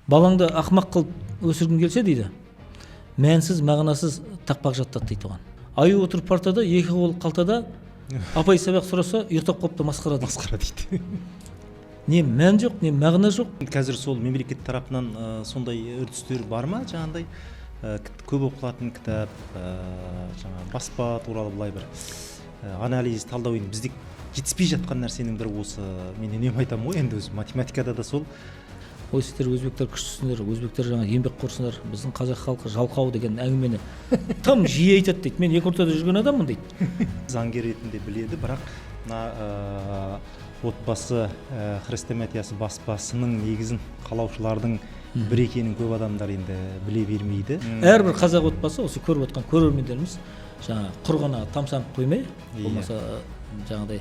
балаңды ақымақ қылып өсіргің келсе дейді, мәнсіз мағынасыз тақпақ жаттат дейді оған. Аю отырып партада, екі қол қалтада, апай сабақ сұраса ұйықтап қопты масқара дейді. Не мән жоқ, не мағына жоқ. Қазір сол мемлекет тарапынан сондай үрдістер бар ма? Жаңағындай көп оқылатын кітап, баспа туралы былай бір анализ, талдау, бізде жетіспей жатқан нәрсенің бірі осы. Мен үнемі айтамын ғой, енді өзі математикада да сол. Ой, сіздер өзбектер күштісіңдер, өзбектер жаңа еңбек қорсыңдар, біздің қазақ халқы жалқау деген әңгімені тым жиі айтады дейді. Мен екі ортада жүрген адаммын дейді. Заңгер ретінде біледі, бірақ отбасы хрестоматиясы баспасының негізін қалаушылардың бір екенін көп адамдар енді біле бермейді. Әрбір қазақ отбасы, осы көріп отқан көрермендеріміз жаңа құр ғана тамсанып қоймай, болмаса жаңағыдай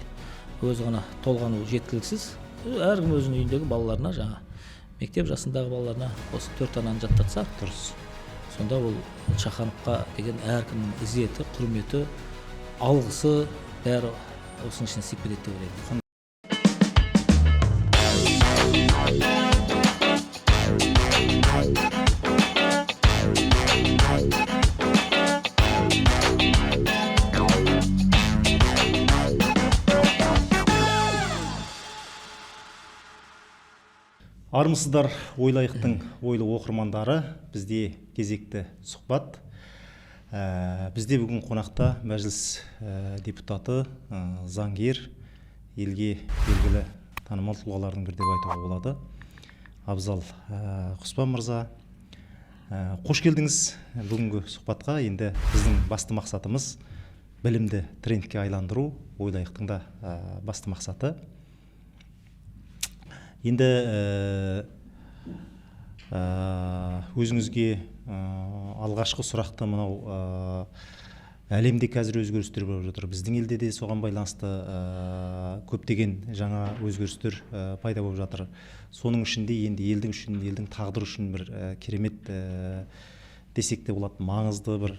өзі ғана толғану жеткіліксіз, әркім өзінің үйіндегі балаларына, жаңа мектеп жасындағы балаларына осы 4 ананы жаттатса дұрыс. Сонда ол Шахановқа деген әркімнің ізеті, құрметі, алғысы бәрі осының ішіне сыйып кетеді деп ойлаймын. Армысыздар ойлайықтың ойлы оқырмандары, бізде кезекті сұхбат. Бізде бүгін қонақта мәжіліс депутаты, заңгер, елге белгілі танымал тұлғалардың бірі деп айтуға болады. Абзал Құспан мырза, қош келдіңіз бүгінгі сұхбатқа. Енді біздің басты мақсатымыз білімді трендке айландыру, ойлайықтың да басты мақсаты. Енді өзіңізге алғашқы сұрақты мынау әлемде қазір өзгерістер болып жатыр. Біздің елде де соған байланысты көптеген жаңа өзгерістер пайда болып жатыр. Соның ішінде енді елдің үшін, елдің тағдыры үшін бір керемет десек те болады, маңызды бір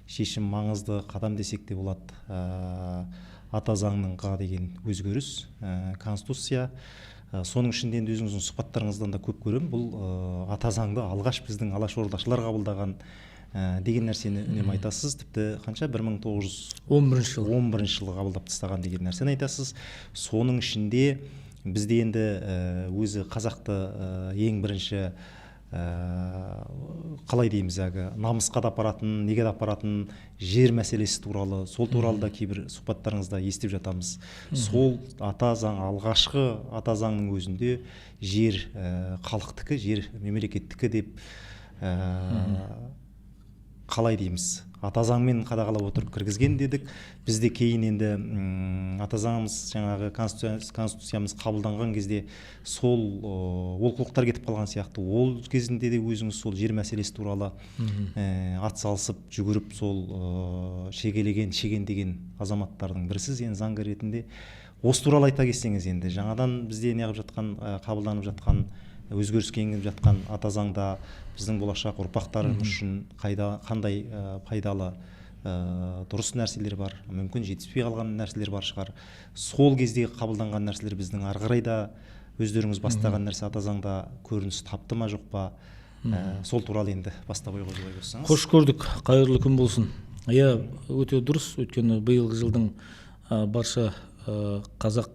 шешім, маңызды қадам десек те болады. Ата заңға деген өзгеріс, конституция. Соның ішінде енді өзіңіздің сұхбаттарыңыздан да көп көремін. Бұл ата заңды алғаш біздің алашордашылар қабылдаған деген нәрсені үнемі айтасыз. Тіпті қанша 1911 жылы қабылдап тастаған деген нәрсені айтасыз. Соның ішінде бізде енді өзі қазақты ең бірінші қалай дейміз, намысқа да апаратын, неге да апаратын жер мәселесі туралы, сол туралы да кейбір сұхбаттарыңызда естіп жатамыз. Сол ата заң, алғашқы ата заңның өзінде жер халықтікі, жер мемлекеттікі деп қалай дейміз, ата заңмен қадағалап отырып кіргізген дедік. Бізде кейін енді ата заңымыз, жаңағы конституциямыз қабылданған кезде сол олқылықтар кетіп қалған сияқты. Ол кезінде де өзіңіз сол жер мәселесі туралы ат салысып, жүгіріп, сол шегендеген азаматтардың бірісіз. Енді заңгер ретінде осы туралы айта кетсеңіз, енді жаңадан бізде неғып жатқан, қабылданып жатқан, өзгеріске еніп жатқан ата заңда біздің болашақ ұрпақтарымыз үшін қандай пайдалы дұрыс нәрселер бар, мүмкін жетіспей қалған нәрселер бар шығар. Сол кездегі қабылданған нәрселер біздің ары қарай да өздеріңіз бастаған нәрсе ата заңда көрініс тапты ма, жоқ па? Сол туралы енді бастап ой қозғай берсеңіз. Қош көрдік, қайырлы күн болсын. Иә, өте дұрыс. Өйткені биылғы жылдың барша қазақ,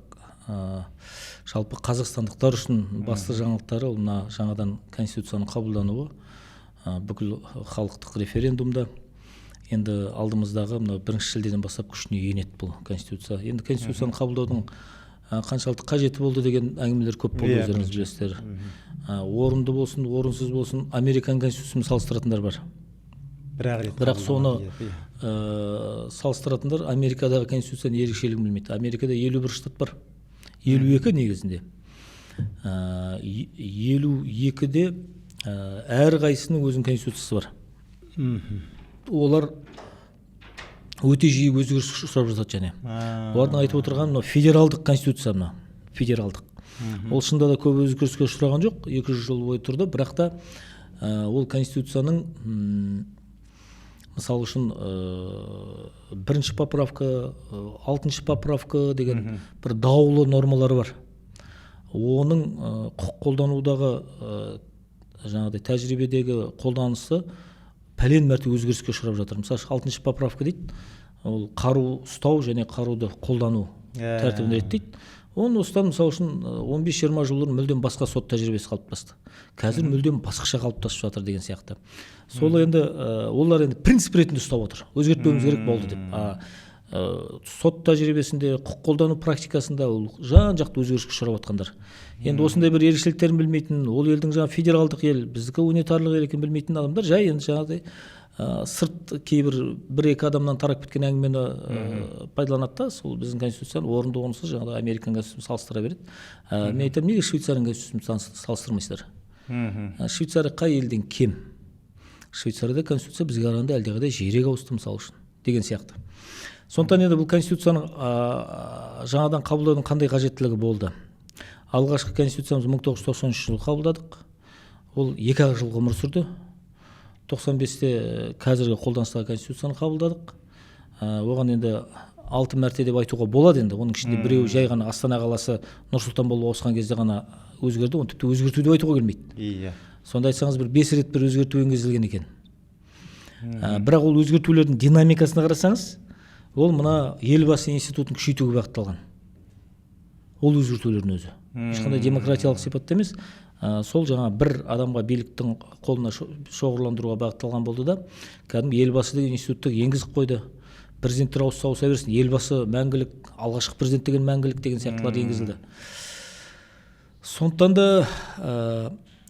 жалпы қазақстандықтар үшін басты жаңалықтары мына жаңадан конституцияның қабылдануы, бүкіл халықтық референдумда. Енді алдымыздағы мына 1 шілдеден бастап күшіне енеді бұл конституция. Енді конституцияны қабылдаудың қаншалықты қажеті болды деген әңгімелер көп болды, өздеріңіз білесіздер. Орынды болсын, орынсыз болсын, Американ конституциясымен салыстыратындар бар. Бірақ соны салыстыратындар Америкадағы конституцияның ерекшелігін білмейді. Америкада 51 штат бар. 52 негізінде. 52-де әр қайсының өзінің конституциясы бар. Олар өте жиі өзгеріс сұрап жатады және. Олардың айтып отырған мына федералдық конституция, мына федералдық. Ол шында да көп өзгеріске ұшыраған жоқ, 200 жыл бойы тұрды, бірақ та ол конституцияның мысалы үшін 1-ші поправка, 6-ші поправка деген бір даулы нормалары бар. оның құқық қолданудағы жаңағыдай тәжірибедегі қолданысы пәлен мәрте өзгеріске ұшырап жатыр. Мысалы 6-шы поправка дейді, ол қару ұстау және қаруды қолдану тәртібін реттейді. Оны осыдан мысалы үшін 15-20 жыл бұрын мүлдем басқа сот тәжірибесі қалыптасты. Қазір мүлдем басқаша қалыптасып жатыр деген сияқты. Сол енді олар енді принцип ретінде ұстап отыр. Өзгертпеуіміз керек болды деп. Сот тәжірибесінде, құқық қолдану практикасында ол жан-жақты өзгеріске ұшырап жатқандар. Енді осындай бір ерекшеліктерін білмейтін, ол елдің жаңа федералдық ел, біздікі унитарлық ел екенін білмейтін адамдар жай енді жаңағыдай сырт кейбір бір-екі адамнан тарап кеткен әңгімені пайдаланады да, сол біздің конституцияны орынды орынсыз жаңағыдай Американ конституциясын салыстыра береді. Мен айтамын, неге Швейцарияның конституциясын салыстырмайсыздар? Швейцария қай елден кем? Швейцарияда конституция бізге қарағанда әлдеқайда жиірек ауысты мысалы үшін деген сияқты. Сондықтан енді бұл конституцияның жаңадан қабылдаудың қандай қажеттілігі болды? Алғашқы конституциямыз 1993 жылы қабылдадық. Ол 2 жыл ғұмыр сүрді. 95-те қазіргі қолданыстағы конституцияны қабылдадық. Оған енді 6 мәрте деп айтуға болады енді. Оның ішінде біреуі жай ғана Астана қаласы Нұр-Сұлтан болып ауысқан кезде ғана өзгерді. Оны тіпті өзгерту деп айтуға келмейді. Иә. Сонда айтсаңыз бір 5 рет бір өзгерту енгізілген екен. Бірақ ол өзгертулердің динамикасына қарасаңыз, ол мына елбасы институтын күшейтуге бағытталған. Ол өзгертулердің өзі. Ешқандай демократиялық сипатта емес, сол жаңа бір адамға биліктің қолына шоғырландыруға бағытталған болды да, кәдімгі елбасы деген институтты енгізіп қойды. Президенттер ауыса берсін, елбасы мәңгілік, алғашқы президент деген мәңгілік деген сияқтылар енгізілді. Сондықтан да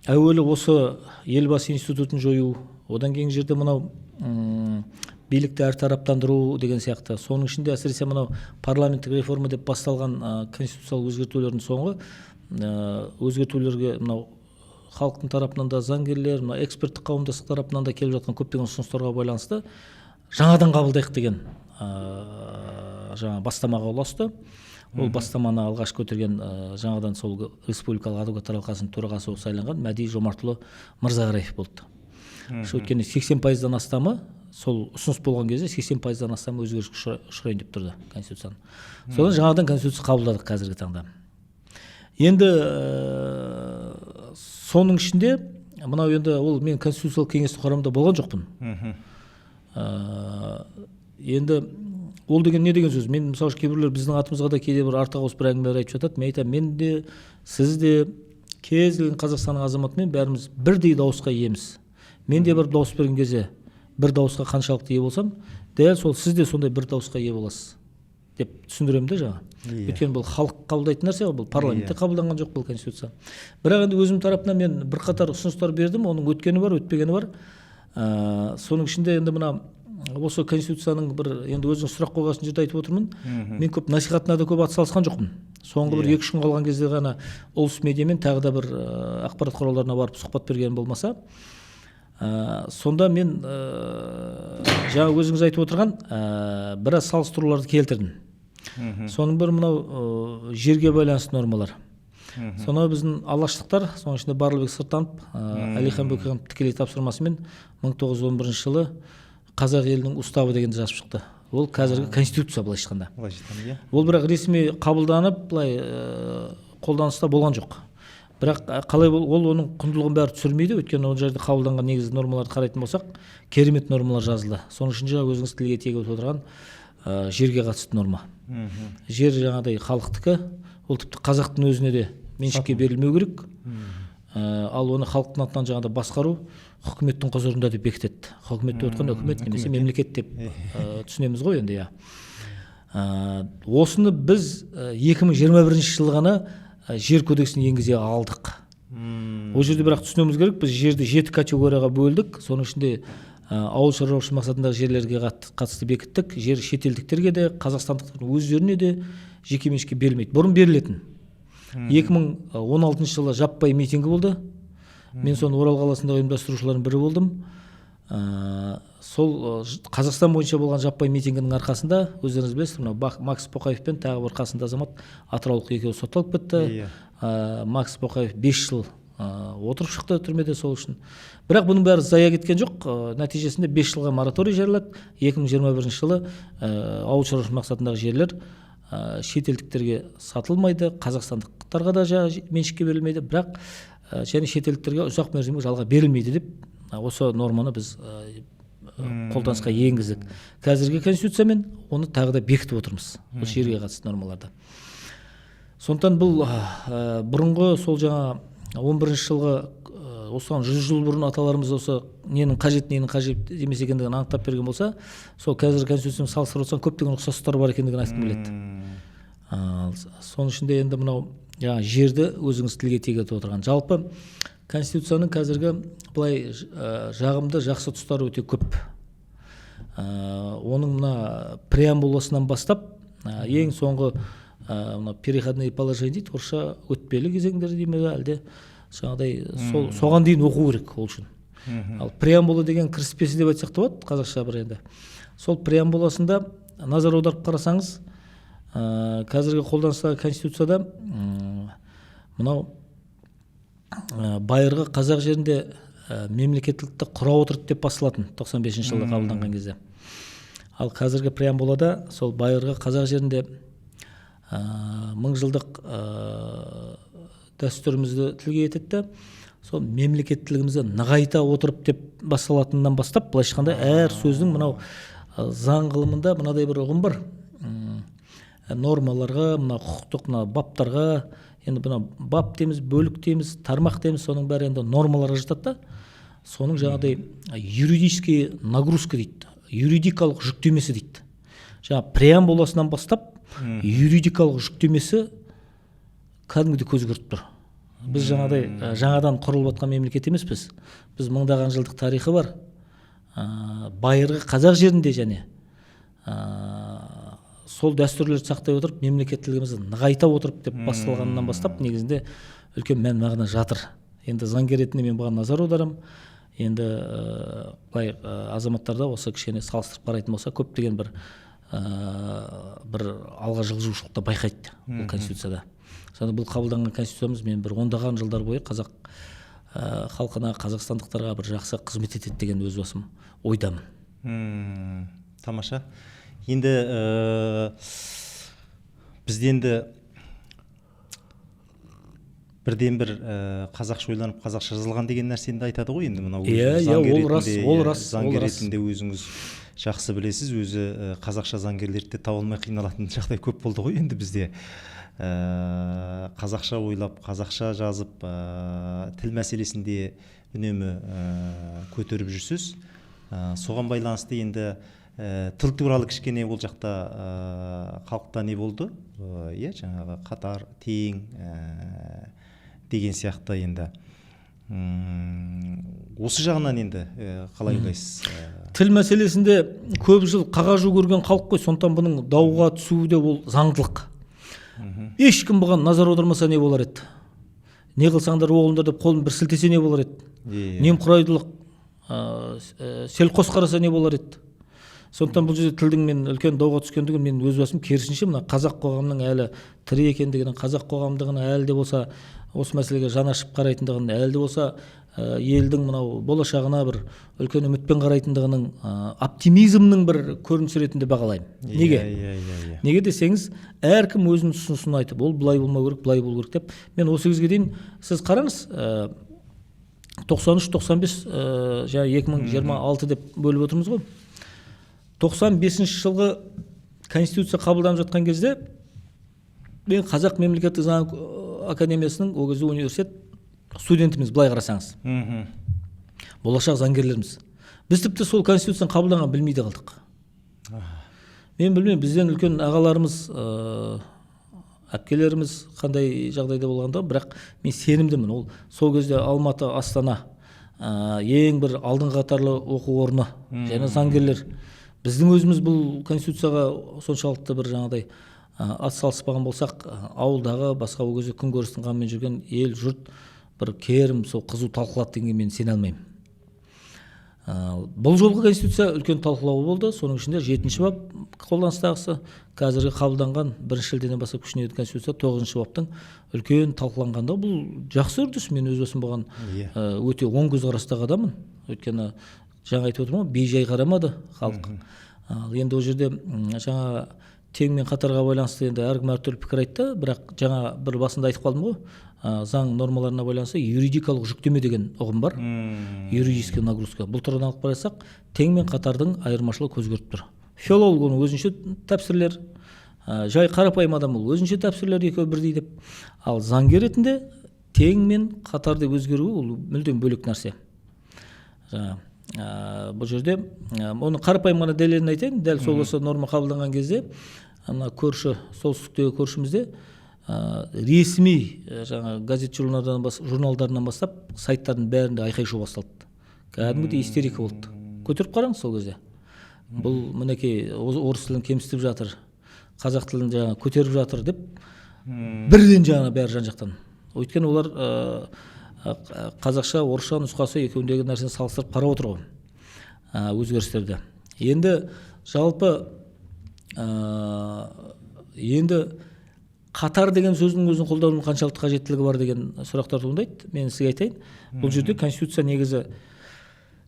әуелі осы елбасы институтын жою, одан кейін жерде мынау билікті әртараптандыру деген сияқты. Соның ішінде әсіресе мынау парламенттік реформа деп басталған конституциялық өзгертулердің соңғы өзгертулерге мынау халықтың тарапынан да, заңгерлер, мынау эксперттік қауымдастық тарапынан да келіп жатқан көптеген ұсыныстарға байланысты жаңадан қабылдайық деген жаңа бастамаға ұласты. Ол бастаманы алғаш көтерген жаңадан сол республикалық адвокаттар алқасының төрағасы болып сайланған Мәди Жомартұлы Мырзағараев болды. Өйткені 80%-дан астамы, сол ұсыныс болған кезде 80%-дан астамы өзгеріске ұшырайын деп тұрды конституцияны. Содан жаңадан конституция қабылдадық қазіргі таңда. Енді соның ішінде мынау енді ол мен конституциялық кеңестің құрамында болған жоқпын. Енді ол деген не деген сөз? Мен мысалы кейбіреулер біздің атымызға да кейде бір артық ауыс бір әңгімелер айтып жатады. Мен айтамын, мен де, сіз де, кез келген Қазақстанның азаматымен бәріміз бірдей дауысқа иеміз. Мен де бір дауыс берген кезде бір дауысқа қаншалықты ие болсам, дәл сол сіз де сондай бір дауысқа ие боласыз деп түсіндіремін де жаңа. Өйткені бұл халық қабылдайтын нәрсе, бұл парламентте қабылданған жоқ бұл конституция. Бірақ енді өзім тарапынан мен бірқатар ұсыныстар бердім, оның өткені бар, өтпегені бар. Соның ішінде енді мына осы конституцияның бір енді өзің сұрақ қойған жерде айтып отырмын. Мен көп насихатына да көп атсалысқан жоқпын. Соңғы бір 2-3 күн қалған кезде ғана Улс медиамен тағы да бір ақпарат құралдарына барып сұхбат берген болмаса, сонда мен жаңа өзіңіз айтып отырған біраз салыстыруларды келтірдім. Соның бір мынау жерге байланысты нормалар. Сонау біздің алаштықтар, соның ішінде Барлыбек Сырттанов, Әлихан Бөкейхановтың тікелей тапсырмасымен 1911 жылы қазақ елінің уставы дегенді жазып шықты. Ол қазіргі конституция былайша айтқанда. Ол бірақ ресми қабылданып, былай қолданыста болған жоқ. Бірақ қалай ол оның құндылығын бәрі түсірмейді, өйткені ол жерде қабылданған негізгі нормаларды қарайтын болсақ, керемет нормалар жазылды. Соның ішінде өзіңіз тілге тиек етіп отырған жерге қатысты норма. Жер жаңағыдай халықтікі, ол тіпті қазақтың өзіне де меншікке берілмеу керек. Ал оны халықтың атынан жаңағыда басқару үкіметтің құзырында деп бекітеді. Үкімет деп отқан үкімет немесе мемлекет деп түсінеміз ғой енді, иә. Осыны біз 2021 жылы ғана жер кодексін енгізе алдық. Ол жерде бірақ түсінуіміз керек, біз жерді 7 категорияға бөлдік. Соның ішінде ауыл шаруашылығы мақсатындағы жерлерге қатысты бекіттік. Жер шетелдіктерге де, қазақстандықтардың өздеріне де жеке меншікке берілмейді. Бұрын берілетін. 2016 жылы жаппай митингі болды. Мен соны Орал қаласында ұйымдастырушылардың бірі болдым. Сол Қазақстан бойынша болған жаппай митингінің арқасында, өздеріңіз білесіздер, мынау Макс Боқаев пен тағы бір қасында азамат атыраулық екеуі сотталып кетті. Макс Боқаев 5 жыл отырып шықты түрмеде сол үшін. Бірақ бұның бәрі зая кеткен жоқ. Нәтижесінде 5 жылға мораторий жариялады. 2021 жылы ауыл шаруашылығы мақсатындағы жерлер шетелдіктерге сатылмайды, қазақстандық қазақстандықтарға да меншікке берілмейді, бірақ және шетелдіктерге ұзақ мерзімге жалға берілмейді деп осы норманы біз қолданысқа енгіздік. Қазіргі конституциямен оны тағы да бекітіп отырмыз осы жерге қатысты нормаларды. Сондықтан бұл бұрынғы сол жаңа 11 жылғы осыған 100 жыл бұрын аталарымыз осы ненің қажет емес екендігін анықтап берген болса, сол қазіргі конституциямен салыстырып отырсаң көптеген ұқсастықтар бар екендігін айтқым келеді. Соның ішінде енді мынау жаңа жерді өзіңіз тілге тиек етіп отырған. Жалпы конституцияның қазіргі былай жағымды жақсы тұстары өте көп. Оның мына преамбуласынан бастап ең соңғы переходные положения дейді, орысша өтпелі кезеңдер дей ме, әлде жаңағыдай соған дейін оқу керек ол үшін. Ал преамбула деген кіріспесі деп айтсақ та болады, қазақша бір енді. Сол преамбуласында назар аударып қарасаңыз, қазіргі қолданыстағы конституцияда мынау байырғы қазақ жерінде мемлекеттілікті құра отырды деп басталатын 95 жылы қабылданған кезде. Ал қазіргі преамбулада сол байырғы қазақ жерінде 1000 жылдық дәстүрімізді тілге етеді, сол мемлекеттілігімізді нығайта отырып деп басталатыннан бастап, былайша айтқанда әр сөздің мынау заң ғылымында мынадай бір ұғым бар. Нормаларға, мына құқықтық мына баптарға, енді мына бап дейміз, бөлік дейміз, тармақ дейміз, соның бәрі енді нормаларға жатады да. Соның жаңағыдай юридический нагрузка дейді, юридикалық жүктемесі дейді. Жаңа преамбуласынан бастап юридикалық жүктемесі кәдімгідей көз көріп тұр. Біз жаңағыдай жаңадан құрылып жатқан мемлекет емеспіз. Біз мыңдаған жылдық тарихы бар. Байырғы қазақ жерінде және сол дәстүрлерді сақтай отырып, мемлекеттілігімізді нығайта отырып деп басталғаннан бастап, негізінде үлкен мән мағына жатыр. Енді заңгер ретінде мен бұған назар аударам. Енді азаматтарда осы кішкене салыстырып қарайтын болса, көптеген бір алға жылжушылықты байқайды бұл конституцияда. Сонда бұл қабылданған конституциямыз мен бір ондаған жылдар бойы қазақ халқына, қазақстандықтарға бір жақсы қызмет етеді деген өз басым ойдамын. Тамаша. Енді бізде енді бірден бір қазақша ойланып қазақша жазылған деген нәрсені айтады ғой енді мынау. Ол рас. Заңгер ретінде өзіңіз жақсы білесіз, өзі қазақша заңгерлерді таба алмай қиналатын жағдай көп болды ғой енді бізде. Қазақша ойлап, қазақша жазып, тіл мәселесінде үнемі көтеріп жүрсіз. Соған байланысты енді тіл туралы кішкене ол жақта халықта не болды? Жаңағы қатар, тең деген сияқты енді. Осы жағынан енді қалай ойлайсыз? Тіл мәселесінде көп жыл қағажу көрген халық қой, сондықтан бұның дауға түсуі де ол заңдылық. Ешкім бұған назар аудармаса не болар еді? Не қылсаңдар оғылыңдар деп қолын бір сілтесе не болар еді? Немқұрайдылық, селқос қараса не болар еді? Сондықтан бұл жерде тілдің мен үлкен дауға түскендігін мен өз басым керісінше мына қазақ қоғамының әлі тірі екендігін, қазақ қоғамдығын әлі де болса осы мәселеге жан ашып қарайтындығын, әлі де болса елдің мынау болашағына бір үлкен үмітпен қарайтындығының, оптимизмнің бір көрінісі ретінде бағалаймын. Неге? Неге десеңіз, әркім өзінің ұсынысын айтып, ол былай болмау керек, былай болу керек деп. Мен осы кезге дейін сіз қараңыз, 93-95 2026 деп бөліп отырмыз ғой. 95 жылғы конституция қабылданып жатқан кезде мен Қазақ мемлекеттік заң академиясының ол кезде университет студентіміз, былай қарасаңыз. Болашақ заңгерлеріміз. Біз тіпті сол конституцияны қабылданған білмейді қалдық. Мен білмеймін, бізден үлкен ағаларымыз, әпкелеріміз қандай жағдайда болғанда, бірақ мен сенімдімін. Ол сол кезде Алматы, Астана ең бір алдың қатарлы оқу орны және заңгерлер. Біздің өзіміз бұл конституцияға соншалықты бір жаңағыдай атсалыспаған болсақ, ауылдағы басқа ол кезде күнкөрістің қамымен жүрген ел жұрт бір керім сол қызу талқылады дегенге мен сене алмаймын. Бұл жолғы конституция үлкен талқылау болды. Соның ішінде 7-ші бап қолданыстағысы, қазіргі қабылданған 1 шілдеден бастап күшіне енген конституция 9-ші баптың үлкен талқыланғанда, бұл жақсы үрдіс. Мен өз басым бұған өте оң көзқарастағы адаммын. Өйткені жаңа айтып отырмын ғой, бей-жай қарамады халық. Енді ол жерде жаңа тең мен қатарға байланысты енді әркім әртүрлі пікір айтты, бірақ жаңа бір басында айтып қалдым ғой, заң нормаларына байланысты юридикалық жүктеме деген ұғым бар. Юридическая нагрузка. Бұл тұрғыдан алып қарасақ, тең мен қатардың айырмашылығы көз көріп тұр. Филолог оның өзінше тәпсірлер, жай қарапайым адам ол өзінше тәпсірлер екеуі бірдей деп. Ал заңгер ретінде тең мен қатар деп өзгеруі ол мүлдем бөлек нәрсе. Бұл жерде оның қарапайым ғана дәлелін айтайын. Дәл сол осы норма қабылданған кезде ана көрші, солтүстіктегі көршімізде ресми жаңа газет журналдарынан бастап сайттардың бәрінде айқай-шу басталды. Кәдімгідей истерика болды. Көтеріп қараңыз сол кезде. Бұл мінекей орыс тілін кемсітіп жатыр, қазақ тілін жаңа көтеріп жатыр деп бірден жаңа бәрі жан-жақтан. Өйткені олар қазақша, орысша нұсқасы екеуіндегі нәрсені салыстырып қарап отыр ғой, өзгерістерді. Енді жалпы енді қатар деген сөздің өзін қолданудың қаншалықты қажеттілігі бар деген сұрақтар туындайды. Мен сізге айтайын. Бұл жерде конституция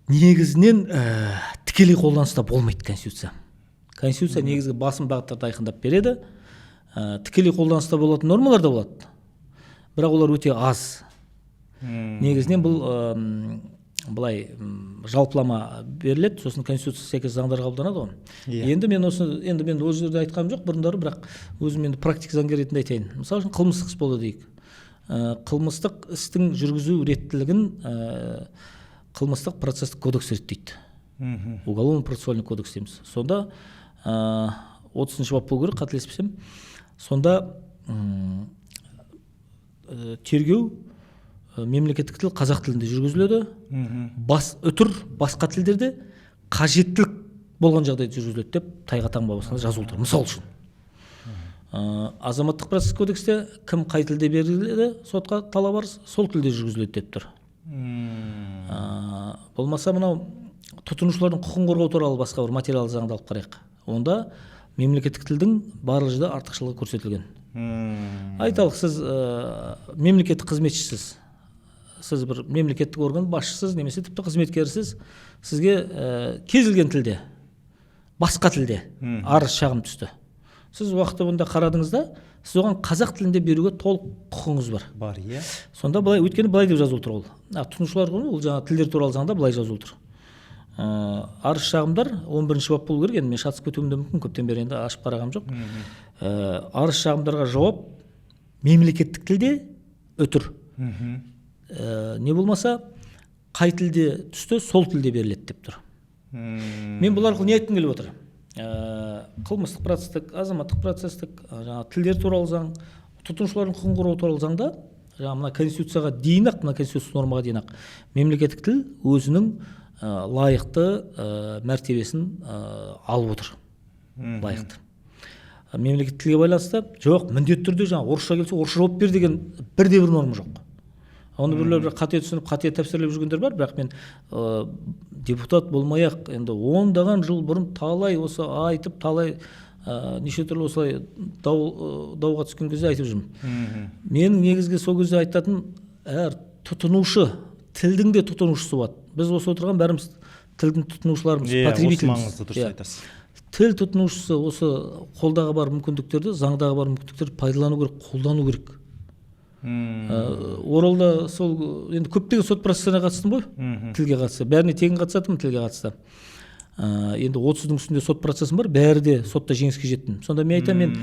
негізінен тікелей қолданыста болмайды конституция. Конституция негізгі басым бағыттарды айқындап береді. Тікелей қолданыста болатын нормалар да болады. Бірақ олар өте аз. Негізінен бұл былай жалпылама беріледі, сосын конституция сәйкес заңдар қабылданады ғой. Енді мен ол жерде айтқаным жоқ бұрындары, бірақ өзім енді практик заңгер ретінде айтайын. Мысалы үшін қылмыстық іс болды дейік. Қылмыстық істің жүргізу реттілігін қылмыстық процестік кодекс реттейді. Уголовно-процессуальный кодекс дейміз. Сонда 30-шы бап болу керек, қателеспесем. Сонда тергеу мемлекеттік тіл қазақ тілінде жүргізіледі. Үтір басқа тілдерде қажеттілік болған жағдайда жүргізіледі деп тайға таңба басқанда жазылып тұр. Мысал үшін азаматтық процесс кодексте кім қай тілде беріледі, сотқа талап арыз сол тілде жүргізіледі деп тұр. Болмаса мынау тұтынушылардың құқығын қорғау туралы басқа бір материалды заңды алып қарайық. Онда мемлекеттік тілдің барлық жерде артықшылығы көрсетілген. Айталық, сіз мемлекеттік қызметшісіз, сіз бір мемлекеттік орган басшысыз немесе тіпті қызметкерсіз, сізге кез келген тілде, басқа тілде арыз шағым түсті. Сіз уақытта бұнда қарадыңыз да, сіз оған қазақ тілінде беруге толық құқыңыз бар. Бар, иә. Сонда былай, өйткені былай деп жазылып тұр ол. Тұтынушылар құқығы, ол жаңа тілдер туралы заңда былай жазылып тұр. Арыз шағымдар 11-ші бап болу керек, енді мен шатысып кетуім де мүмкін, көптен бері енді ашып қарағам жоқ. Арыз шағымдарға жауап мемлекеттік тілде үтір. Не болмаса қай тілде түсті, сол тілде беріледі деп тұр. Мен бұл арқылы не айтқым келіп отыр? Қылмыстық процестік, азаматтық процестік, тілдер туралы заң, тұтынушылардың құқығын қорғау туралы заңда, мына конституцияға дейін-ақ, мына конституция нормаға дейін-ақ мемлекеттік тіл өзінің лайықты мәртебесін алып отыр. Лайықты. Мемлекеттік тілге байланысты жоқ, міндетті түрде жаңа орысша келсе орысша жауап бер деген бірде-бір норма жоқ. Оны біреулер бір қате түсініп, қате тәпсірлеп жүргендер бар, бірақ мен депутат болмай-ақ енді 10-даған жыл бұрын талай осы айтып, талай неше түрлі осылай дауға түскен кезде айтып жүрмін. Менің негізгі сол кезде айтатын, әр тұтынушы, тілдің де тұтынушысы болады. Біз осы отырған бәріміз тілдің тұтынушыларымыз, потребителіміз. Тіл тұтынушысы осы қолдағы бар мүмкіндіктерді, заңдағы бар мүмкіндіктерді пайдалану керек, қолдану керек. Оралда сол енді көптеген сот процестеріне қатыстым ғой, тілге қатысты. Бәріне тегін қатысатым, тілге қатысты. Енді 30-ның үстінде сот процесім бар, бәрі де сотта жеңіске жеттім. Сонда мен айтам, мен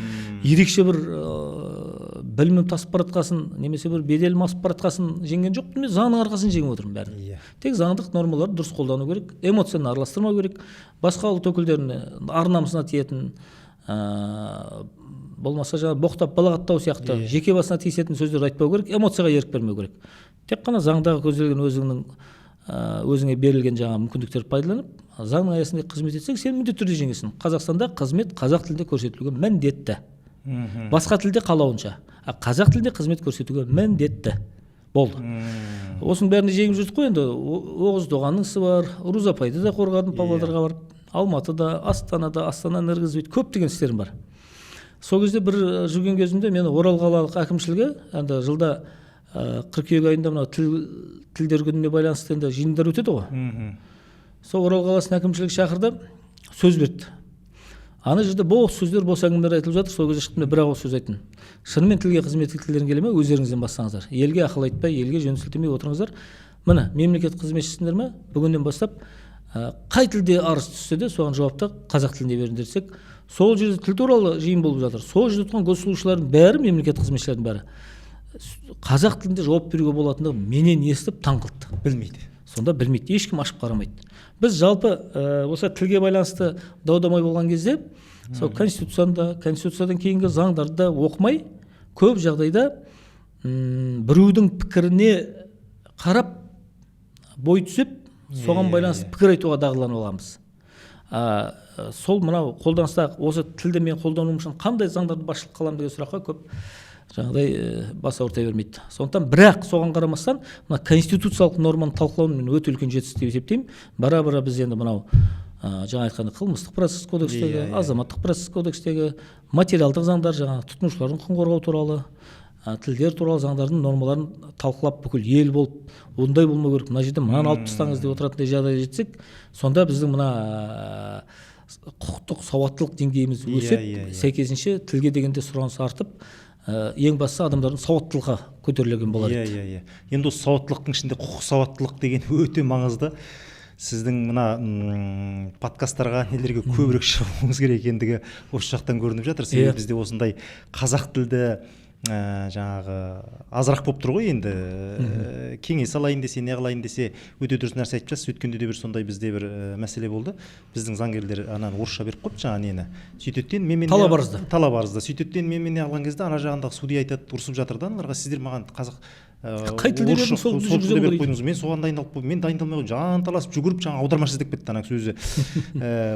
ерекше бір білімім тасып баратқасын, немесе бір беделім асып баратқасын жеңген жоқпын, мен заңның арқасын жеңіп отырмын бәрін. Тек заңдық нормаларды дұрыс қолдану керек, эмоцияны араластырмау керек, басқа ұлт өкілдеріне ар намысына тиетін, болмаса жаңа боқтап балағаттау сияқты жеке басына тиісетін сөздер айтпау керек, эмоцияға ерік бермеу керек. Тек қана заңдағы көзделген өзіңе берілген жаңа мүмкіндіктерді пайдаланып, заңның аясында қызмет етсең, сен міндетті түрде жеңесің. Қазақстанда қызмет қазақ тілінде көрсетілуге міндетті. Басқа тілде қалауынша, қазақ тілінде қызмет көрсетуге міндетті. Болды. Осының бәріне жеңіп жүрдік қой, енді Оғыз Доғанның ісі бар, Рузапайды да қорғадым, Павлодарға барып, Алматыда, Астанада, Астана энергосбыт көптеген істерім бар. Сол кезде бір жүрген кезімде мені Орал қалалық әкімшілігі енді жылда қыркүйек айында мына тілдер күніне байланысты енді жиындар өтеді ғой. Сол Орал қаласының әкімшілігі шақырды, сөз берді. ана жерде бос сөздер, бос әңгімелер айтылып жатыр. Сол кезде шықтым да бір ауыз сөз айттым. Шынымен тілге қызмет еткілерің келе ме, өздеріңізден бастаңыздар. Елге ақыл айтпай, елге жөн сілтемей отырыңыздар. Міне, мемлекет қызметшісіңдер ме, бүгіннен бастап қай тілде арыз түссе де соған жауапты қазақ тілінде беріңдер десек, сол жерде тіл туралы жиын болып жатыр. Сол жерде тұрған госслужащийлардың бәрі, мемлекет қызметшілердің бәрі қазақ тілінде жауап беруге болатындығын менен естіп таң қалды. Білмейді. Сонда білмейді, ешкім ашып қарамайды. Біз жалпы осы тілге байланысты дау-дамай болған кезде сол конституциядан кейінгі заңдарды да оқымай, көп жағдайда біреудің пікіріне қарап бой түсіп, соған байланысты пікір айтуға дағдыланып аламыз. Сол мынау қолданыста осы тілді мен қолдануым үшін қандай заңдарды басшылыққа аламын деген сұраққа көп жаңағыдай бас ауыртай бермейді. Сондықтан бірақ соған қарамастан мына конституциялық норманы талқылауын мен өте үлкен жетістік деп есептеймін. Бара-бара біз енді мынау жаңа айтқандай қылмыстық процесс кодекстегі, азаматтық процесс кодекстегі, материалдық заңдар, жаңағы тұтынушылардың құқығын қорғау туралы, тілдер туралы заңдардың нормаларын талқылап бүкіл ел болып, ондай болмау керек, мына жерде мынаны алып тастаңыз деп отыратындай жағдайға жетсек, сонда біздің мына құқықтық сауаттылық деңгейіміз өсіп, сәйкесінше тілге дегенде сұраныс артып, ең бастысы адамдардың сауаттылығы көтерілген болар еді. Енді осы сауаттылықтың ішінде құқық сауаттылық деген өте маңызды. Сіздің мына подкасттарға нелерге көбірек шығуыңыз керек екендігі осы жақтан көрініп жатыр. Себебі бізде осындай қазақ тілді жаңағы азырақ болып тұр ғой енді. Кеңес алайын десе, не қылайын десе өте дұрыс нәрсе айтып жатсыз. Өткенде де бір сондай бізде бір мәселе болды. Біздің заңгерлер ананы орысша беріп қойды жаңа нені. Сөйтеттен мен талап арызды. Сөйтеттен мен не алған кезде ана жағындағы судья айтады, ұрсып жатыр да, аналарға сіздер маған қазақ қай тілде бердің, сол жүргізе беріп қойдыңыз. Мен соған дайындалып қойдым. Мен дайындалмай қойдым. Жанталасып жүгіріп жаңа аудармашы іздеп кетті ана сөзі.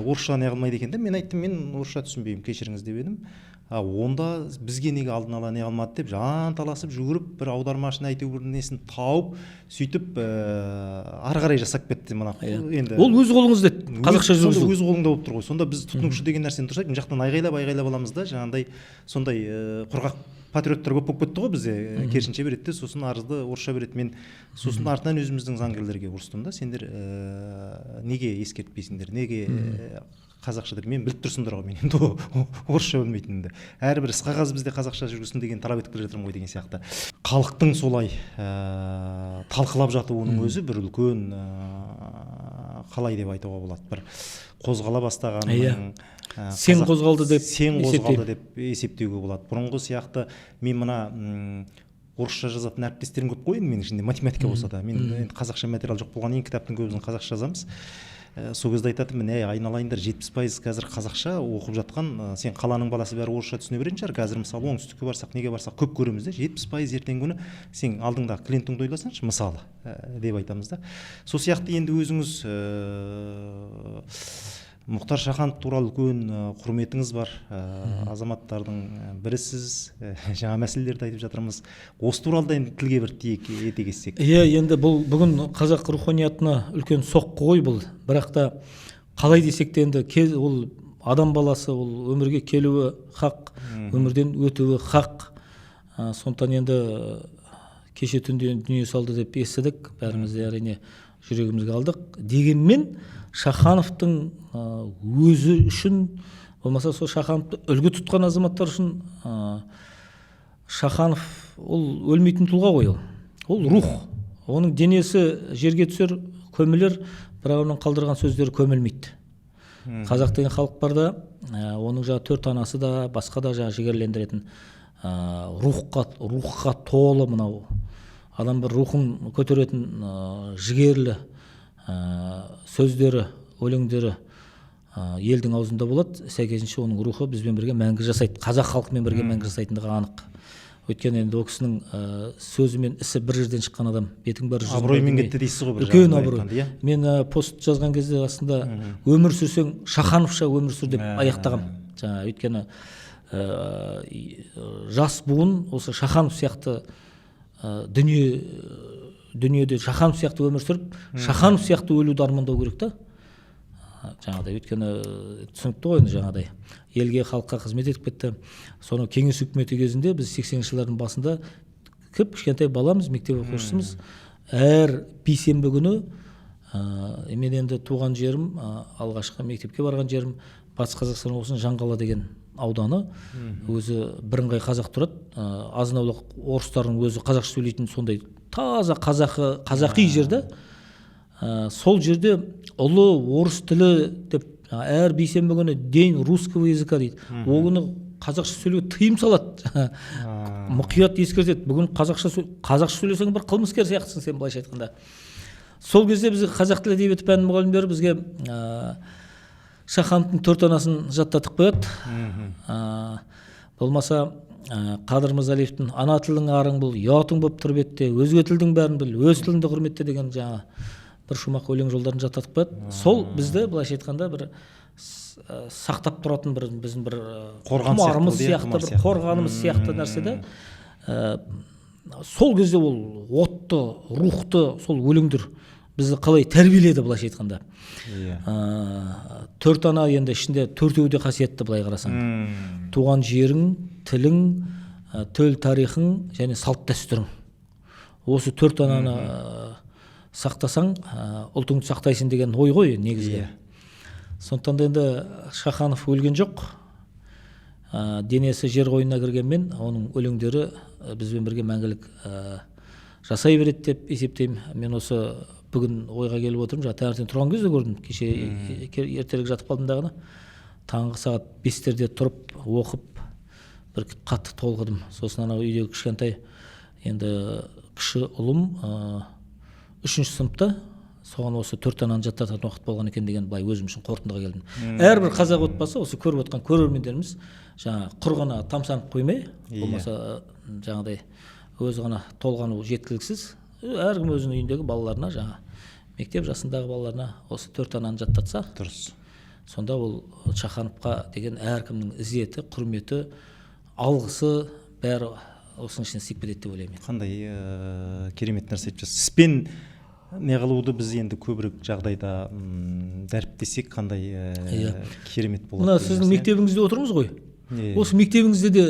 Орысша не қылмайды екен де. Мен айттым, мен орысша түсінбеймін, кешіріңіз деп едім. Онда бізге неге алдын ала не қылмады деп жанталасып жүгіріп бір аудармашыны әйтеуір бір несін тауып, сөйтіп ары қарай жасап кетті мына. Енді ол өз қолыңызда қазақша жүргізу. Өз қолыңда болып тұр ғой. Сонда біз тұтынушы деген нәрсені дұрыс айтып, мына жақтан айғайлап аламыз да, жаңағыдай сондай құрғақ патриоттар көп болып кетті ғой бізде. Керісінше береді де, сосын арызды орысша береді. Мен сосын артынан өзіміздің заңгерлерге ұрыстым да, сендер неге ескертпейсіңдер, неге қазақша деп, мен біліп тұрсыңдар ғой, мен енді орысша білмейтінімді. Әрбір іс қағаз бізде қазақша жүргізсін деген талап етіп келе жатырмын ғой деген сияқты. Халықтың солай талқылап жатуының өзі бір үлкен қалай деп айтуға болады, бір қозғала бастағанның сен қозғалды деп есептеуге болады. Бұрынғы сияқты мен мына орысша жазатын әріптестерім көп қой, менің ішінде математика болса да, мен енді қазақша материал жоқ болған, ең кітаптың көбісін қазақша жазамыз. Сол кезде айтатынмын, айналайындар, 70% қазір қазақша оқып жатқан, сен қаланың баласы бәрі орысша түсіне беретін шығар. Қазір мысалы оңтүстікке барсақ, неге барсақ көп көреміз де, 70% ертеңгі күні сен алдыңда клиентіңді ойласаңшы, мысалы деп айтамыз да. Сол сияқты енді өзіңіз Мұхтар Шаханов туралы үлкен құрметіңіз бар, азаматтардың бірісіз, жаңа мәселелерді айтып жатырмыз. Осы туралы да енді тілге бір ете кетсек. Енді бұл бүгін қазақ руханиятына үлкен соққы ғой бұл. Бірақ та қалай десек те енді ол адам баласы, ол өмірге келуі хақ, өмірден өтуі хақ. Сондықтан енді кеше түнде дүние салды деп естідік, бәріміз де әрине жүрегімізге алдық. Дегенмен Шахановтың өзі үшін, болмаса сол Шахановты үлгі тұтқан азаматтар үшін, Шаханов ол өлмейтін тұлға ғой, ол рух. Оның денесі жерге түсер, көмілер, бірақ оның қалдырған сөздері көмілмейді. Қазақ деген халық бар да, оның жаңа 4 анасы да, басқа да жаңа жігерлендіретін рухқа толы мынау. Адам бір рухын көтеретін жігерлі сөздері, өлеңдері елдің аузында болады. Сәйкесінше оның рухы бізбен бірге мәңгі жасайды. Қазақ халқымен бірге мәңгі жасайтындығы анық. Өйткені енді ол кісінің сөзі мен ісі бір жерден шыққан адам. Бетің бәрі абыроймен кетті дейсіз ғой, бір үлкен абырой. Мен пост жазған кезде астында өмір сүрсең Шахановша өмір сүр деп аяқтағам. Өйткені жас буын осы Шаханов сияқты дүниеде Шаханов сияқты өмір сүріп, Шаханов сияқты өлуді армандау керек та. Жаңағыдай, өйткені түсінікті ғой, жаңағыдай елге, халыққа қызмет етіп кетті. Соны кеңес үкіметі кезінде біз 80-ші жылдардың басында кішкентай баламыз, мектеп оқушысымыз, әр бейсенбі күні мен енді туған жерім, алғашқы мектепке барған жерім Батыс Қазақстан облысының Жаңқала деген ауданы, өзі бірыңғай қазақ тұрады, азын аулақ орыстардың өзі қазақша сөйлейтін сондай таза қазақи жерде. Сол жерде ұлы орыс тілі деп әр бейсенбі күні день русского языка дейді. Ол күні қазақша сөйлеуге тыйым салады. Мұқият ескертеді. Бүгін қазақша сөйлесең бір қылмыскер сияқтысың сен, былайша айтқанда. Сол кезде бізге қазақ тілі әдебиеті пәнінің мұғалімдері бізге Шахановтың 4 анасын жаттатып қояды. Болмаса Қадыр Мырзалиевтің ана тілдің арың бұл, ұятың болып тұр бетте, өзге тілдің бәрін біл, өз тіліңді құрметте деген жаңа бір шумақ өлең жолдарын жаттатып қояды. Сол бізді былайша айтқанда бір сақтап тұратын бір біздің бір құмарымыз сияқты, бір қорғанымыз сияқты нәрседе. Сол кезде ол отты, рухты сол өлеңдер бізді қалай тәрбиеледі, былайша айтқанда. 4 ана енді ішінде 4-еуі де қасиетті, былай қарасаң. Туған жерің, тілің, төл тарихың және салт дәстүрің. Осы 4 ананы сақтасаң, ұлтыңды сақтайсың деген ой ғой негізгі. Сондықтан енді Шаханов өлген жоқ. Денесі жер қойнына кіргенмен, оның өлеңдері бізбен бірге мәңгілік жасай береді деп есептеймін. Мен осы бүгін ойға келіп отырмын. Таңертең тұрған кезде көрдім. Кеше ертелік жатып қалдым дағыны. Таңғы сағат 5-терде тұрып, оқып, бір қатты толқыдым. Сосын анау үйдегі кішкентай, енді кіші ұлым 3-ші сыныпта, соған осы 4 ананы жаттататын уақыт болған екен деген былай өзім үшін қорытындыға келдім. Әрбір қазақ отбасы осы көріп отқан көрермендеріміз жаңа құр ғана тамсанып қоймай, болмаса жаңағыдай өзі ғана толғану жеткіліксіз, әркім өзінің үйіндегі балаларына, жаңа мектеп жасындағы балаларына осы 4 ананы жаттатса, дұрыс. Сонда ол Шахановқа деген әркімнің ізеті, құрметі, алғысы бәрі осының ішіне сыйып кетеді деп ойлаймын. Қандай керемет нәрсе айтып жатсыз. Сізбен не қылуды біз енді көбірек жағдайда дәріптесек қандай керемет болады. Мына сіздің мектебіңізде отырмыз ғой. Осы мектебіңізде де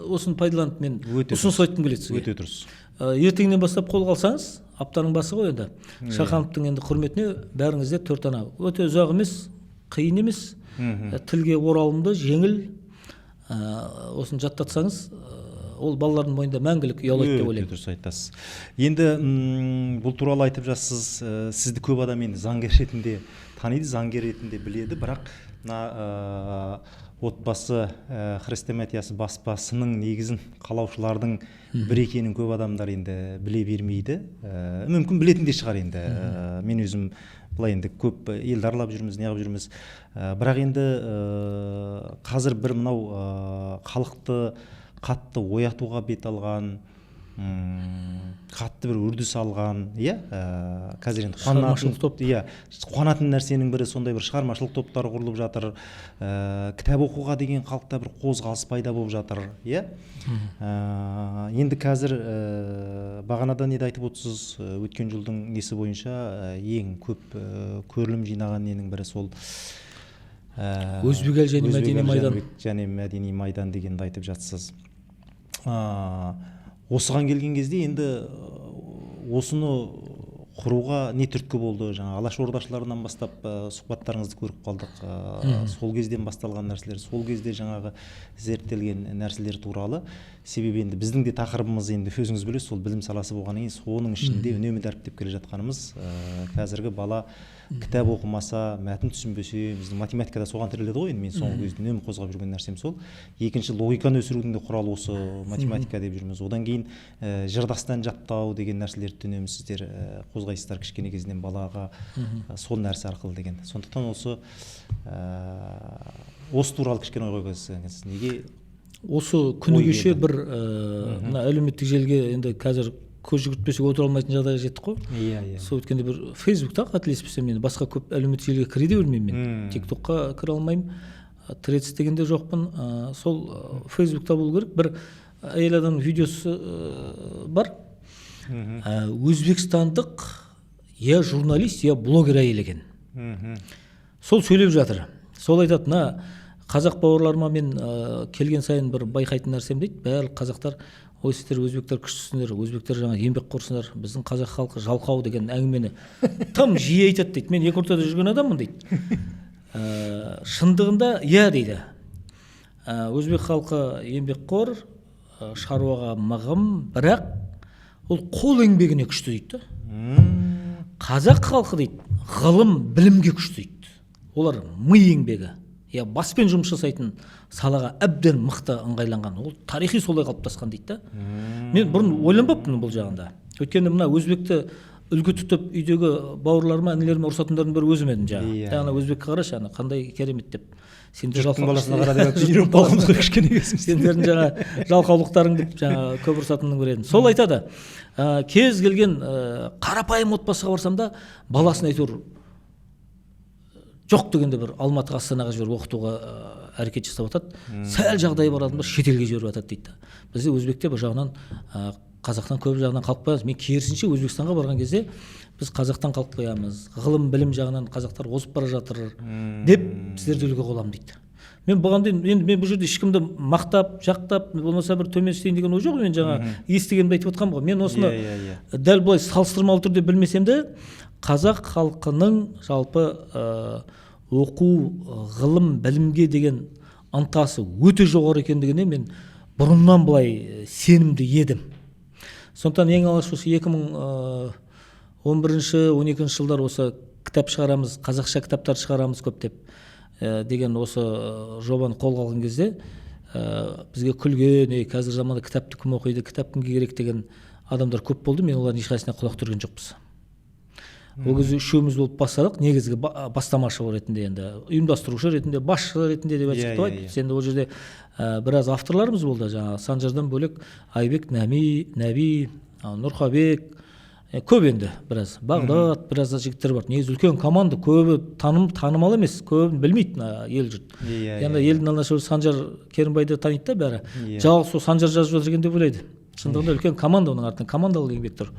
осыны пайдаланып мен ұсыныс айтқым келеді сізге. Өте дұрыс. Ертеңнен бастап қолға алсаңыз, аптаның басы ғой енді. Шахановтың енді құрметіне бәріңізде 4 ана. Өте ұзақ емес, қиын емес, тілге оралымды, жеңіл. Осыны жаттатсаңыз, ол балалардың мойнында мәңгілік ұялайды деп ойлаймын. Дұрыс айтасыз. Енді бұл туралы айтып жатсыз, сізді көп адам енді заңгер ретінде таниды, заңгер ретінде біледі, бірақ мына отбасы хрестоматиясы баспасының негізін қалаушылардың бір екенін көп адамдар енді біле бермейді. Мүмкін білетін де шығар енді. Мен өзім былай енді көп елді аралап жүрміз, неғып жүрміз. Бірақ енді қазір бір мынау халықты қатты оятуға бет алған, қатты бір үрдіс алған, қазір енді қуанатын нәрсенің бірі сондай бір шығармашылық топтары құрылып жатыр, кітап оқуға деген халықта бір қозғалыс пайда болып жатыр. Енді қазір бағанадан не айтып отырсыз, өткен жылдың несі бойынша ең көп көрілім жинаған ненің бірі сол Өзбек және мәдени майдан. Және мәдени майдан дегенді айтып жатсыз. Осыған келген кезде енді осыны құруға не түрткі болды? Жаңа Алаш ордашыларынан бастап сұхбаттарыңызды көріп қалдық. Сол кезден басталған нәрселер, сол кезде жаңағы зерттелген нәрселер туралы. Себебі енді біздің де тақырыбымыз енді өзіңіз білесіз, сол білім саласы болғаннан кейін соның ішінде үнемі дәріптеп келе жатқанымыз қазіргі бала кітап оқымаса, мәтін түсінбесе, біздің математикада соған тіреледі ғой, мен соңғы кезде үнемі қозғап жүрген нәрсем сол. Екінші, логиканы өсірудің де құралы осы математика деп жүрміз. Одан кейін жырдастан жаттау деген нәрселерді үнемі сіздер қозғайсыздар кішкене кезінен балаға сол нәрсе арқылы деген. Сондықтан осы туралы кішкене ой қойсаңыз, неге? Осы күні кеше бір әлеуметтік желіге енді қазір көз жүгіртпесек отыра алмайтын жағдайға жеттік қой. Сол өткенде бір Фейсбукта қателеспесем, мен басқа көп әлеуметтік желіге кіре де білмеймін мен. ТикТокқа кіре алмаймын, Threads дегенде жоқпын. Сол Фейсбукта болу керек. Бір әйел адамның видеосы бар. Өзбекстандық я журналист, я блогер әйел екен. Сол сөйлеп жатыр. Сол айтады, мына қазақ бауырларыма мен келген сайын бір байқайтын нәрсем дейді. Барлық қазақтар, ой сіздер өзбектер күштісіңдер, өзбектер жаңа еңбек қорсыңдар, біздің қазақ халқы жалқау деген әңгімені тым жиі айтады дейді. Мен екі ортада жүрген адаммын дейді. шындығында иә дейді. Өзбек халқы еңбекқор, шаруаға мығым, бірақ ол қол еңбегіне күшті дейді. Қазақ халқы дейді, ғылым, білімге күшті дейді. Олар ми еңбегі, баспен жұмыс жасайтын салаға әбден мықты ыңғайланған. Ол тарихи солай қалыптасқан дейді. Мен бұрын ойланбаппын бұл жағында. Өйткені мына өзбекті үлгі тұтып үйдегі бауырларыма, інілеріме ұрсатындардың бірі өзім едім жаңа. Ана өзбекке қарашы, қандай керемет деп. Жұрттың баласына қара деп үйреніп қалғанбыз ғой кішкене кезімізде. Сендердің жаңа жалқаулықтарың деп жаңа көп ұрсатынның бірі едім. Сол айтады. Кез келген қарапайым отбасыға барсам да баласын әйтеуір жоқ дегенде бір Алматыға, Астанаға жіберіп оқытуға әрекет жасап жатады. Сәл жағдайы бар адамдар шетелге жіберіп жатады дейді. Бізде өзбекте бұл жағынан қазақтан көп жағынан қалып қоямыз. Мен керісінше Өзбекстанға барған кезде біз қазақтан қалып қоямыз. Ғылым, білім жағынан қазақтар озып бара жатыр деп сіздерді үлгі қыламын дейді. Мен бұған дейін енді мен бұл жерде ешкімді мақтап, жақтап, болмаса бір төменстейін деген ой жоқ. Мен жаңа естігенімді айтып отқанмын ғой. Мен осыны дәл былай салыстырмалы түрде білмесем де, қазақ халқының жалпы оқу, ғылым, білімге деген ынтасы өте жоғары екендігіне мен бұрыннан былай сенімді едім. Сондықтан ең алғаш осы 2011-12 жылдар осы кітап шығарамыз, қазақша кітаптар шығарамыз көп деп деген осы жобаны қолға алған кезде бізге күлген, қазір заманда кітапты кім оқиды, кітап кімге керек деген адамдар көп болды. Мен олардың ешқайсысына құлақ түрген жоқпыз. Ол кезде үшеуміз болып бастадық, негізгі бастамашы ретінде, енді ұйымдастырушы ретінде, басшы ретінде деп айтып. Енді ол жерде біраз авторларымыз болды. Жаңа Санжардан бөлек Айбек, Нәби, Нұрқабек, көп енді біраз. Бағдат, біраз жігіттер бар. Негізі үлкен команда, көбі танымал емес, көбін білмейді ел жұрт. Енді елдің алдына шығып Санжар Керімбайды таниды да бәрі. Жалғыз сол Санжар жазып жатыр екен деп ойлайды. Шындығында үлкен команда, оның артынан командалық еңбек тұр.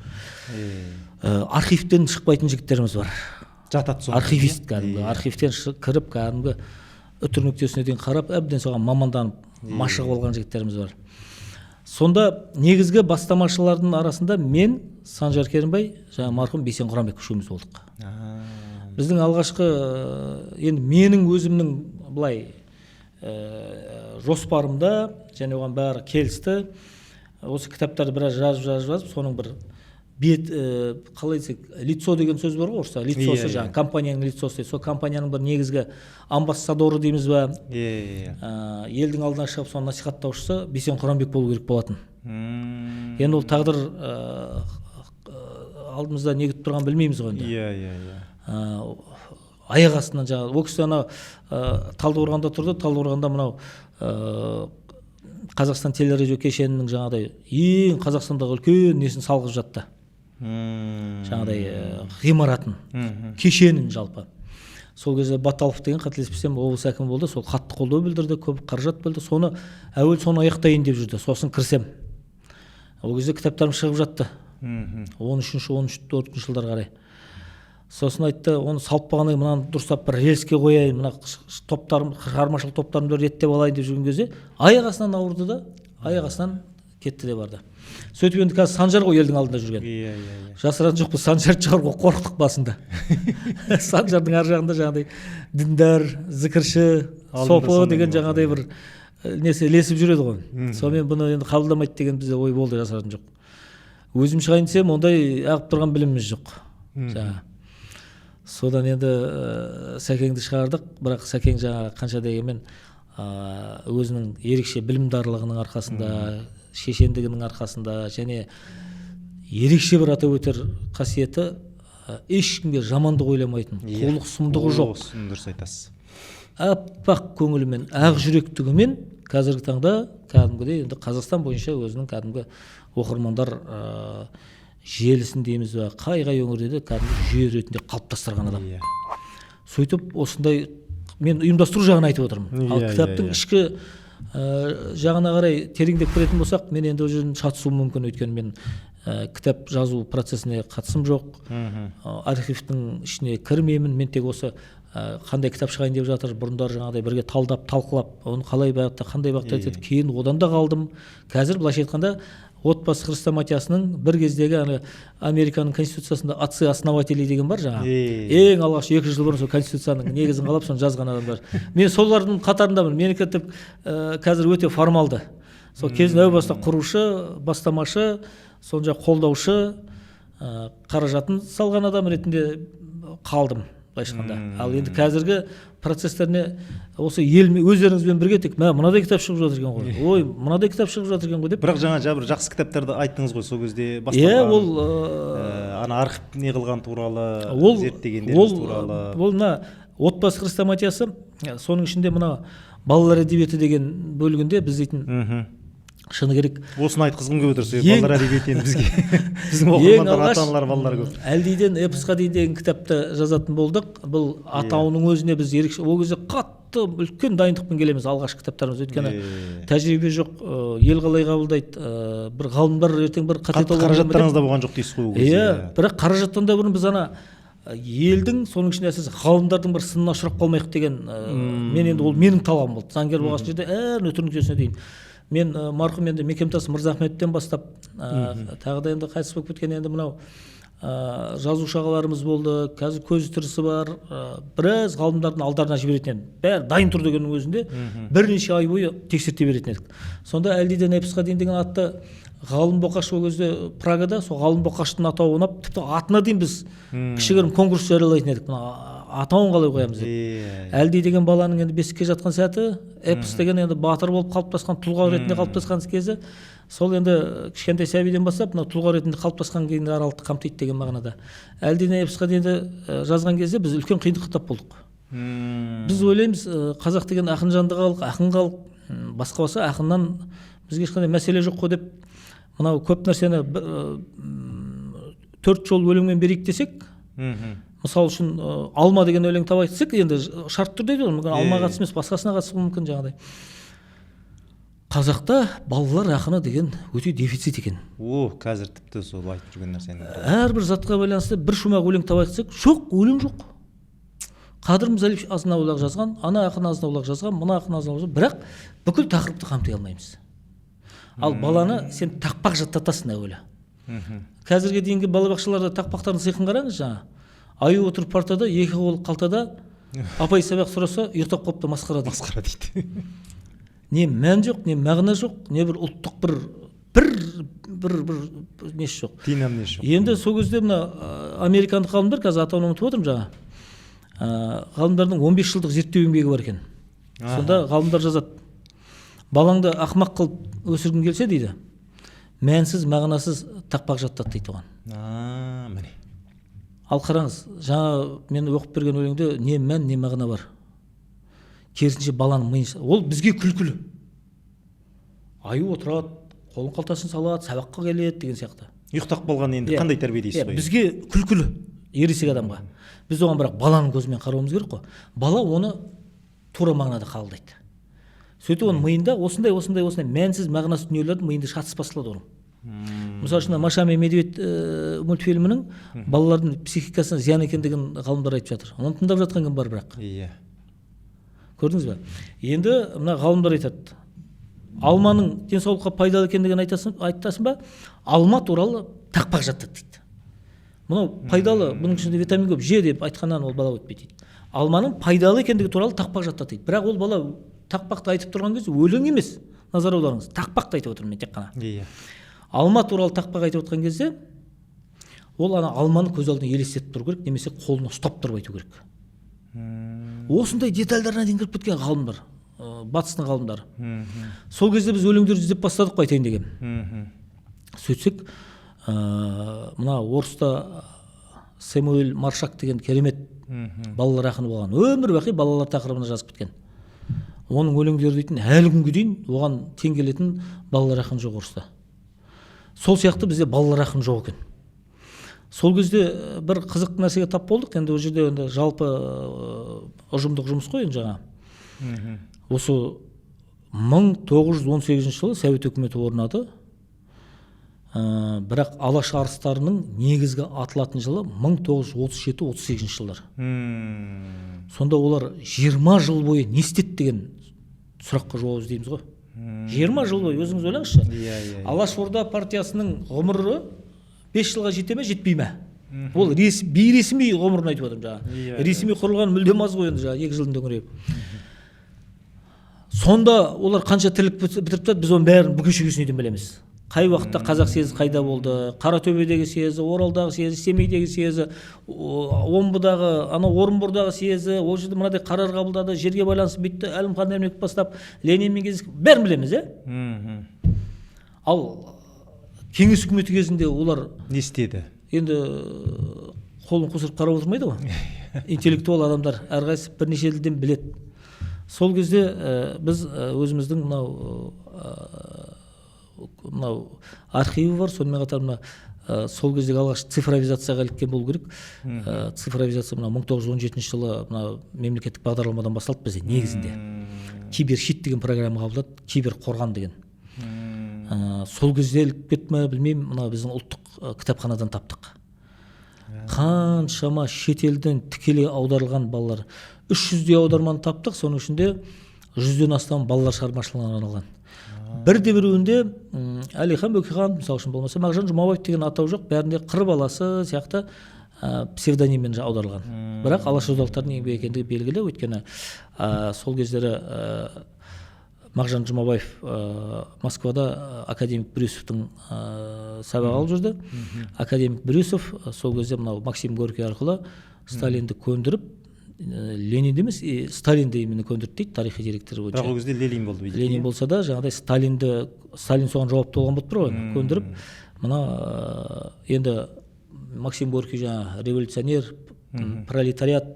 Архивтен шықпайтын жігіттеріміз бар. Жатады сол. Архивист кәдімгі. Архивтен кіріп кәдімгі үтір нүктесіне дейін қарап, әбден соған маманданып, машығып алған жігіттеріміз бар. Сонда негізгі бастамашылардың арасында мен, Санжар Керімбай, жаңа марқұм Бейсен Құранбек үшеуміз болдық. Біздің алғашқы, енді менің өзімнің былай жоспарымда, және оған бәрі келісті. Осы кітаптарды біраз жазып, соның бір бет, қалай десек, лицо деген сөз бар ғой, орысша, лицосы жаңа, компанияның лицосы, сол компанияның бір негізгі амбассадоры дейміз ба, елдің алдына шығып соны насихаттаушысы Бейсен Құранбек болу керек болатын. Енді ол тағдыр алдымызда не күтіп тұрған білмейміз ғой енді. Аяқ астынан жаңа, ол кісі ана Талдықорғанда тұрды, Талдықорғанда мынау Қазақстан телерадио кешенінің жаңағыдай ең Қазақстандағы үлкен несін салғызып жатты. Жаңағыдай ғимаратын, кешенін жалпы. Сол кезде Баталов деген, қателеспесем, облыс әкімі болды, сол қатты қолдау білдірді, көп қаражат бөлді. Соны соны аяқтайын деп жүрді, сосын кірсем. Ол кезде кітаптарым шығып жатты. 13-14 жылдар қарай. Сосын айтты, оны салып бағанай мынаны дұрыстап бір рельске қояйын, мына топтарым, шығармашылық топтарымды реттеп алайын деп жүрген кезде аяқ астынан ауырды да, аяқ астынан кетті де барды. Сөйтіп енді қазір Санжар ғой елдің алдында жүрген. Жасырған жоқпыз, Санжарды шығаруға қорықтық басында. Санжардың ар жағында жаңағыдай діндар, зікірші, сопы деген жаңағыдай бір несі ілесіп жүреді ғой. Сонымен бұны енді қабылдамайды деген бізде ой болды, жасырған жоқ. Өзім шығайын десем, ондай ағып тұрған біліміміз жоқ. Содан енді Сәкеңді шығардық, бірақ Сәкең жаңа қанша дегенмен өзінің ерекше білімдарлығының арқасында, шешендігінің арқасында және ерекше бір атап өтер қасиеті ешкімге жамандық ойламайтын, қулық сұмдығы жоқ. Дұрыс айтасыз. Аппақ көңілімен, ақ жүректігімен қазіргі таңда кәдімгідей енді Қазақстан бойынша өзінің кәдімгі оқырмандар желісін дейміз бе, қай өңірде де кәдімгі жүйе ретінде қалыптастырған адам. Сөйтіп осындай мен ұйымдастыру жағын айтып отырмын. Ал кітаптың ішкі жағына қарай тереңдеп кіретін болсақ, мен енді ол жерден шатысуым мүмкін, өйткені мен кітап жазу процесіне қатысым жоқ. Архивтің ішіне кірмеймін. Мен тек осы қандай кітап шығайын деп жатыр, бұрындар жаңағыдай бірге талдап, талқылап, оны қалай бағытта, қандай бағытта етеді, кейін одан да қалдым. Қазір былайша айтқанда отбасы хрестоматиясының бір кездегі Американың конституциясында отцы основателей деген бар жаңа. Ең алғаш 2 жыл бұрын сол конституцияның негізін қалап соны жазған адамдар. Мен солардың қатарындамын. Менікі тіп қазір өте формалды. Сол кезінде әу баста құрушы, бастамашы, сонша қолдаушы, қаражатын салған адам ретінде қалдым. Ал енді қазіргі процестеріне осы ел өздеріңізбен бірге тек мынадай кітап шығып жатыр екен ғой, ой мынадай кітап шығып жатыр екен ғой деп. Бірақ жаңа бір жақсы кітаптарды айттыңыз ғой сол кезде бастаған. Ол ана архив не қылған туралы, зерттегендеріңіз туралы. Ол мына отбасы хрестоматиясы, соның ішінде мына балалар әдебиеті деген бөлігінде біз дейтін шыны керек. Осыны айтқызғым келіп отыр, балалар әдебиеті енді бізге біздің оқырмандар ата-аналар балалар көп. Әлдиден эпосқа дейін деген кітапты жазатын болдық. Бұл атауының өзіне біз ерекше, ол кезде қатты үлкен дайындықпен келеміз алғашқы кітаптарымыз. Өйткені тәжірибе жоқ, ел қалай қабылдайды, бір ғалымдар ертең бір қате толғанып. Қаражаттарыңыз да болған жоқ дейсіз ғой ол кезде. Бірақ қаражаттан да бұрын біз ана елдің, соның ішінде әсіресе ғалымдардың бір сынына ұшырап қалмайық деген, мен енді ол менің талабым болды. Заңгер болған жерде әр нөтірінің нүктесіне дейін. Мен марқұм енді Мекемтас Мырзахметовтен бастап, тағы да енді қайтыс болып кеткен енді мынау жазушы ағаларымыз болды, қазір көз тірісі бар, біраз ғалымдардың алдарына жіберетін едім. Бәрі дайын тұр дегеннің өзінде бірнеше ай бойы тексерте беретін едік. Сонда әлдиден эпосқа дейін деген атты ғалым Боқаш ол кезде Прагада, сол ғалым Боқаштың атауы ұнап, тіпті атына дейін біз кішігірім конкурс жариялайтын едік. Атауын қалай қоямыз деп. Әлди деген баланың енді бесікке жатқан сәті, эпос деген енді батыр болып қалыптасқан, тұлға ретінде қалыптасқан кезі, сол енді кішкентай сәбиден бастап мына тұлға ретінде қалыптасқан кейінгі аралықты қамтиды деген мағынада. Әлдиден эпосқа дейінді жазған кезде біз үлкен қиындыққа тап болдық. Біз ойлаймыз, қазақ деген ақын жанды халық, ақын халық, басқа болса ақыннан бізге ешқандай мәселе жоқ қой деп, мынау көп нәрсені 4 жол өлеңмен берейік десек, мысалы үшін алма деген өлең табайық десек, енді шарт түрде дейді, мүмкін алма қатысы емес, басқасына қатысы мүмкін жаңағыдай. Қазақта балалар ақыны деген өте дефицит екен. Қазір тіпті сол айтып жүрген нәрсені. Әрбір затқа байланысты бір шумақ өлең табайық десек, жоқ, өлең жоқ. Қадыр Мырзалиев азынаулақ жазған, ана ақын азынаулақ жазған, мына ақын азынаулақ жазған, бірақ бүкіл тақырыпты қамти алмаймыз. Ал баланы сен тақпақ жаттатасың әуелі. Қазірге дейінгі балабақшаларда тақпақтардың сыйқын қараңыз жаңа. Аю отырып партада, 2 қол қалтада, апай сабақ сұраса, ұйықтап қалыпты, масқара дейді. Масқара дейді. Не мән жоқ, не мағына жоқ, не бір ұлттық бір несі жоқ. Тинам несі жоқ. Енді сол кезде мына американдық ғалымдар, қазір атауын ұмытып отырмын жаңа. Ғалымдардың 15 жылдық зерттеу еңбегі бар екен. Сонда ғалымдар жазады. Балаңды ақымақ қылып өсіргің келсе дейді, мәнсіз, мағынасыз тақпақ жаттат дейді оған. Міне. Ал қараңыз, жаңа мен оқып берген өлеңде не мән, не мағына бар. Керісінше баланың миы, ол бізге күлкілі. Аю отырады, қолын қалтасын салады, сабаққа келеді деген сияқты. Ұйықтап қалған енді қандай тәрбие дейсіз ғой? Бізге күлкілі, ересек адамға. Біз оған бірақ баланың көзімен қарауымыз керек қой. Бала оны тура мағынада қабылдайды. Сөйтіп оның миында осындай мәнсіз мағынасыз дүниелердің миында шатыс басылады оның. Мысалы үшін Маша мен медведь мультфильмінің балалардың психикасына зиян екендігін ғалымдар айтып жатыр. Оны тыңдап жатқан кім бар бірақ? Көрдіңіз бе? Енді мына ғалымдар айтады. Алманың денсаулыққа пайдалы екендігін айтасың ба? Алма туралы тақпақ жаттат дейді. Мынау пайдалы, бұның ішінде витамин көп, же деп айтқаннан ол бала өтпейді дейді. Алманың пайдалы екендігі туралы тақпақ жаттат дейді. Бірақ ол бала тақпақты айтып тұрған кезде өлең емес, назар аударыңыз, тақпақты айтып отырмын мен тек қана. Алма туралы тақпақ айтып отқан кезде ол ана алманы көз алдына елестетіп тұру керек, немесе қолына ұстап тұрып айту керек. Осындай детальдарына дейін кіріп кеткен ғалымдар, батыстың ғалымдары. Сол кезде біз өлеңдерді іздеп бастадық қой айтайын деген. Сөйтсек, мына орыста Сэмюэл Маршак деген керемет балалар ақыны болған. Өмір бақи балалар тақырыбына жазып кеткен. Оның өлеңдері дейтін әлі күнге дейін оған тең келетін балалар ақыны жоқ орыста. Сол сияқты бізде балалар ақын жоқ екен. Сол кезде бір қызық нәрсеге тап болдық. Енді ол жерде енді жалпы ұжымдық жұмыс қой енді жаңа. Осы 1918 жылы Совет үкіметі орнады. Бірақ Алаш арыстарының негізгі атылатын жылы 1937-38 жылдар. Сонда Сонда олар 20 жыл бойы не істеді деген сұраққа жауап іздейміз ғой. 20 жыл бойы өзіңіз ойлаңызшы. Иә. Алашорда партиясының ғұмыры 5 жылға жете ме, жетпей ме? Ол бейресми ғұмырын айтып отырмын жаңа. Ресми құрылған мүлдем аз ғой енді жаңа 2 жылдың дөңірегі. Сонда олар қанша тірлік бітіріп тастады, біз оның бәрін бүге-шүгесіне дейін білеміз. Қай уақытта қазақ съезі қайда болды, Қаратөбедегі съезі, Оралдағы съезі, Семейдегі съезі, Омбыдағы, Орынбордағы съезі, ол жерде мынадай қарар қабылдады, жерге байланысты бүйтті, Әлімхан Ермеков бастап, Ленинмен кездесіп, бәрін білеміз, Ал кеңес үкіметі кезінде олар не істеді? Енді қолын қусырып қарап отырмайды ғой. Интеллектуал адамдар әрқайсысы бірнеше тілден біледі. Сол кезде біз өзіміздің мынау архиві бар, сонымен қатар мына сол кездегі алғаш цифровизацияға іліккен болу керек. Цифровизация мына 1917 жылы мына мемлекеттік бағдарламадан басталды бізде негізінде. Кибершит деген программа қабылдады, кибер қорған деген. Сол кезде іліп кетті ме білмеймін, мына біздің ұлттық кітапханадан таптық. Қаншама шетелден тікелей аударылған балалар, 300-дей аударманы таптық, соның ішінде 100-ден астам балалар шығармашылығына арналған. Бірде-біреуінде Әлихан Бөкейхан, мысалы үшін болмаса, Мағжан Жұмабаев деген атау жоқ, бәрінде қыр баласы сияқты псевдониммен аударылған. Бірақ алашордалықтардың еңбегі екендігі белгілі, өйткені сол кездері Мағжан Жұмабаев Москвада академик Брюсовтың сабақ алып жүрді. Академик Брюсов сол кезде мынау Максим Горький арқылы Сталинді көндіріп, Ленинді емес, Сталинді именно көндірді дейді тарихи деректер бойынша. Бірақ ол кезде Ленин болды. Ленин болса да, жаңағыдай Сталин соған жауапты болған болып тұр ғой, көндіріп. Мына енді Максим Горький жаңа революционер, пролетариат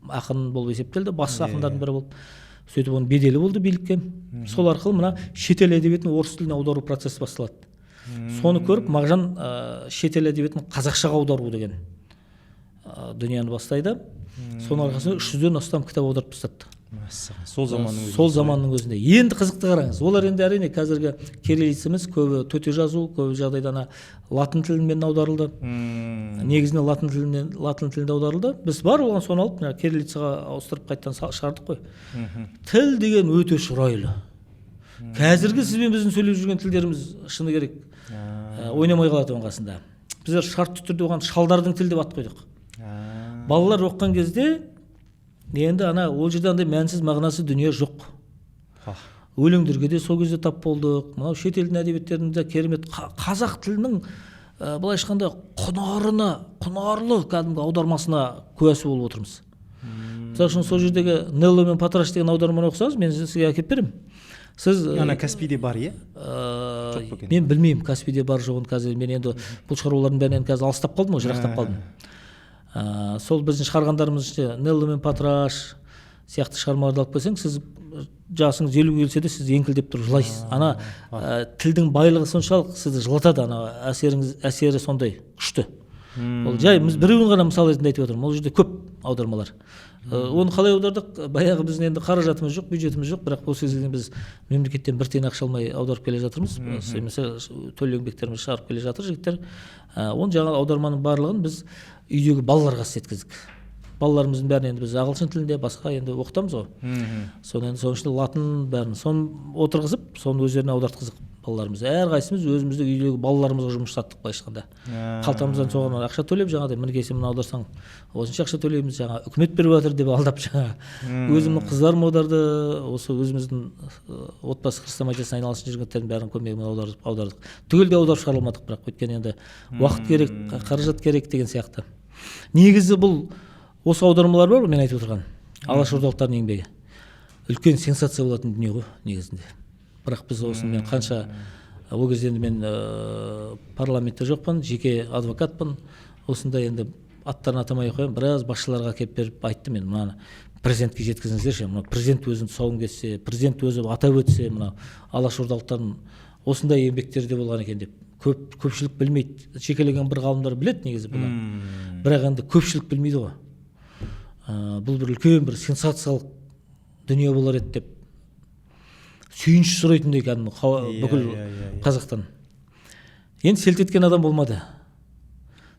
ақын болып есептелді, басты ақындардың бірі болды. Сөйтіп оның беделі болды билікке. Сол арқылы мына шетел әдебиетін орыс тіліне аудару процесі басталады. Соны көріп, Мағжан шетел әдебиетін қазақшаға аудару деген дүнияны бастайды. Соның арқасында 300-ден астам кітап аударып тастады. Сол заманның өзінде. Енді қызықты қараңыз. Олар енді әрине қазіргі кириллицамыз көбі төте жазу, көбі жағдайда латын тілімен аударылды. Негізінен латын тілінде аударылды. Біз бар оған соны алып, кириллицаға ауыстырып қайттан шығардық қой. Тіл деген өте шұрайлы. Қазіргі сізбен біздің сөйлеп жүрген тілдеріміз шыны керек ойнамай қалады оның қасында. Біздер шартты түрде оған шалдардың тілі деп ат қойдық. Балалар оқыған кезде енді ол жерде андай мәнсіз мағынасы дүние жоқ. Өлеңдерге де сол кезде тап болдық. Мынау шетелдің әдебиеттерінде керемет қазақ тілінің былайша айтқанда құнарлы кәдімгі аудармасына куәсі болып отырмыз. Мысалы үшін сол жердегі Нелло мен Патраш деген аударманы оқысаңыз, мен сізге әкеліп беремін. Сіз Каспийде бар, иә? Мен білмеймін, Каспийде бар жоғын қазір. Мен енді бұл шығарулардың бәрінен қазір алыстап қалдым, жырақтап қалдым. Сол біздің шығарғандарымыз Нелло мен Патраш сияқты шығармаларды алып келсең, сіз жасыңыз 50-ге келсе де сіз еңкілдеп тұрып жылайсыз. Тілдің байлығы соншалық сізді жылатады, әсері сондай күшті. Ол жай біз біреуін ғана мысал ретінде айтып отырмын. Ол жерде көп аудармалар. Оны қалай аудардық? Баяғы біздің енді қаражатымыз жоқ, бюджетіміз жоқ, бірақ осы кезде біз мемлекеттен бір тиын ақша алмай аударып келе жатырмыз. Төл еңбектеріміз шығарып келе жатыр жігіттер. Оны жаңа аударманың барлығын біз үйдегі балаларға істеткіздік. Балаларымыздың бәрін енді біз ағылшын тілінде басқа енді оқытамыз ғой. Соның ішінде латын бәрін соны отырғызып, соны өздеріне аудартқыздық балаларымыз. Әрқайсымыз өзімізді үйдегі балаларымызға жұмыс жасаттық былайша айтқанда. Қалтамыздан соған ақша төлеп, жаңағыдай мінекей мына аударсаң осынша ақша төлейміз, жаңа үкімет беріп жатыр деп алдап жаңа. Өзімнің қыздарым аударды, осы өзіміздің отбасы хрестоматиясына айналысып жүргендердің бәрін көмегімен аудардық. Түгелде аударып шығара алмадық, бірақ өйткені енді уақыт керек, қаражат керек деген сияқты. Негізі бұл осы аудармалар бар, мен айтып отырған алашордалықтардың еңбегі үлкен сенсация болатын дүние ғой негізінде. Бірақ біз осыны мен қанша ол кезде енді мен парламентте жоқпын, жеке адвокатпын. Осында енді аттарын атамай қоямын, біраз басшыларға келіп беріп айттым, мен мынаны президентке жеткізіңіздерші, мына президент өзінің тұсауын кессе, президент өзі атап өтсе, мына алашордалықтардың осындай еңбектері де болған екен деп. Көпшілік білмейді. Жекелеген бір ғалымдар біледі негізі бұны. Бірақ енді көпшілік білмейді ғой. Бұл бір үлкен бір сенсациялық дүние болар еді деп сүйінші сұрайтындай кәдімгі бүкіл Қазақтан. Енді селт еткен адам болмады.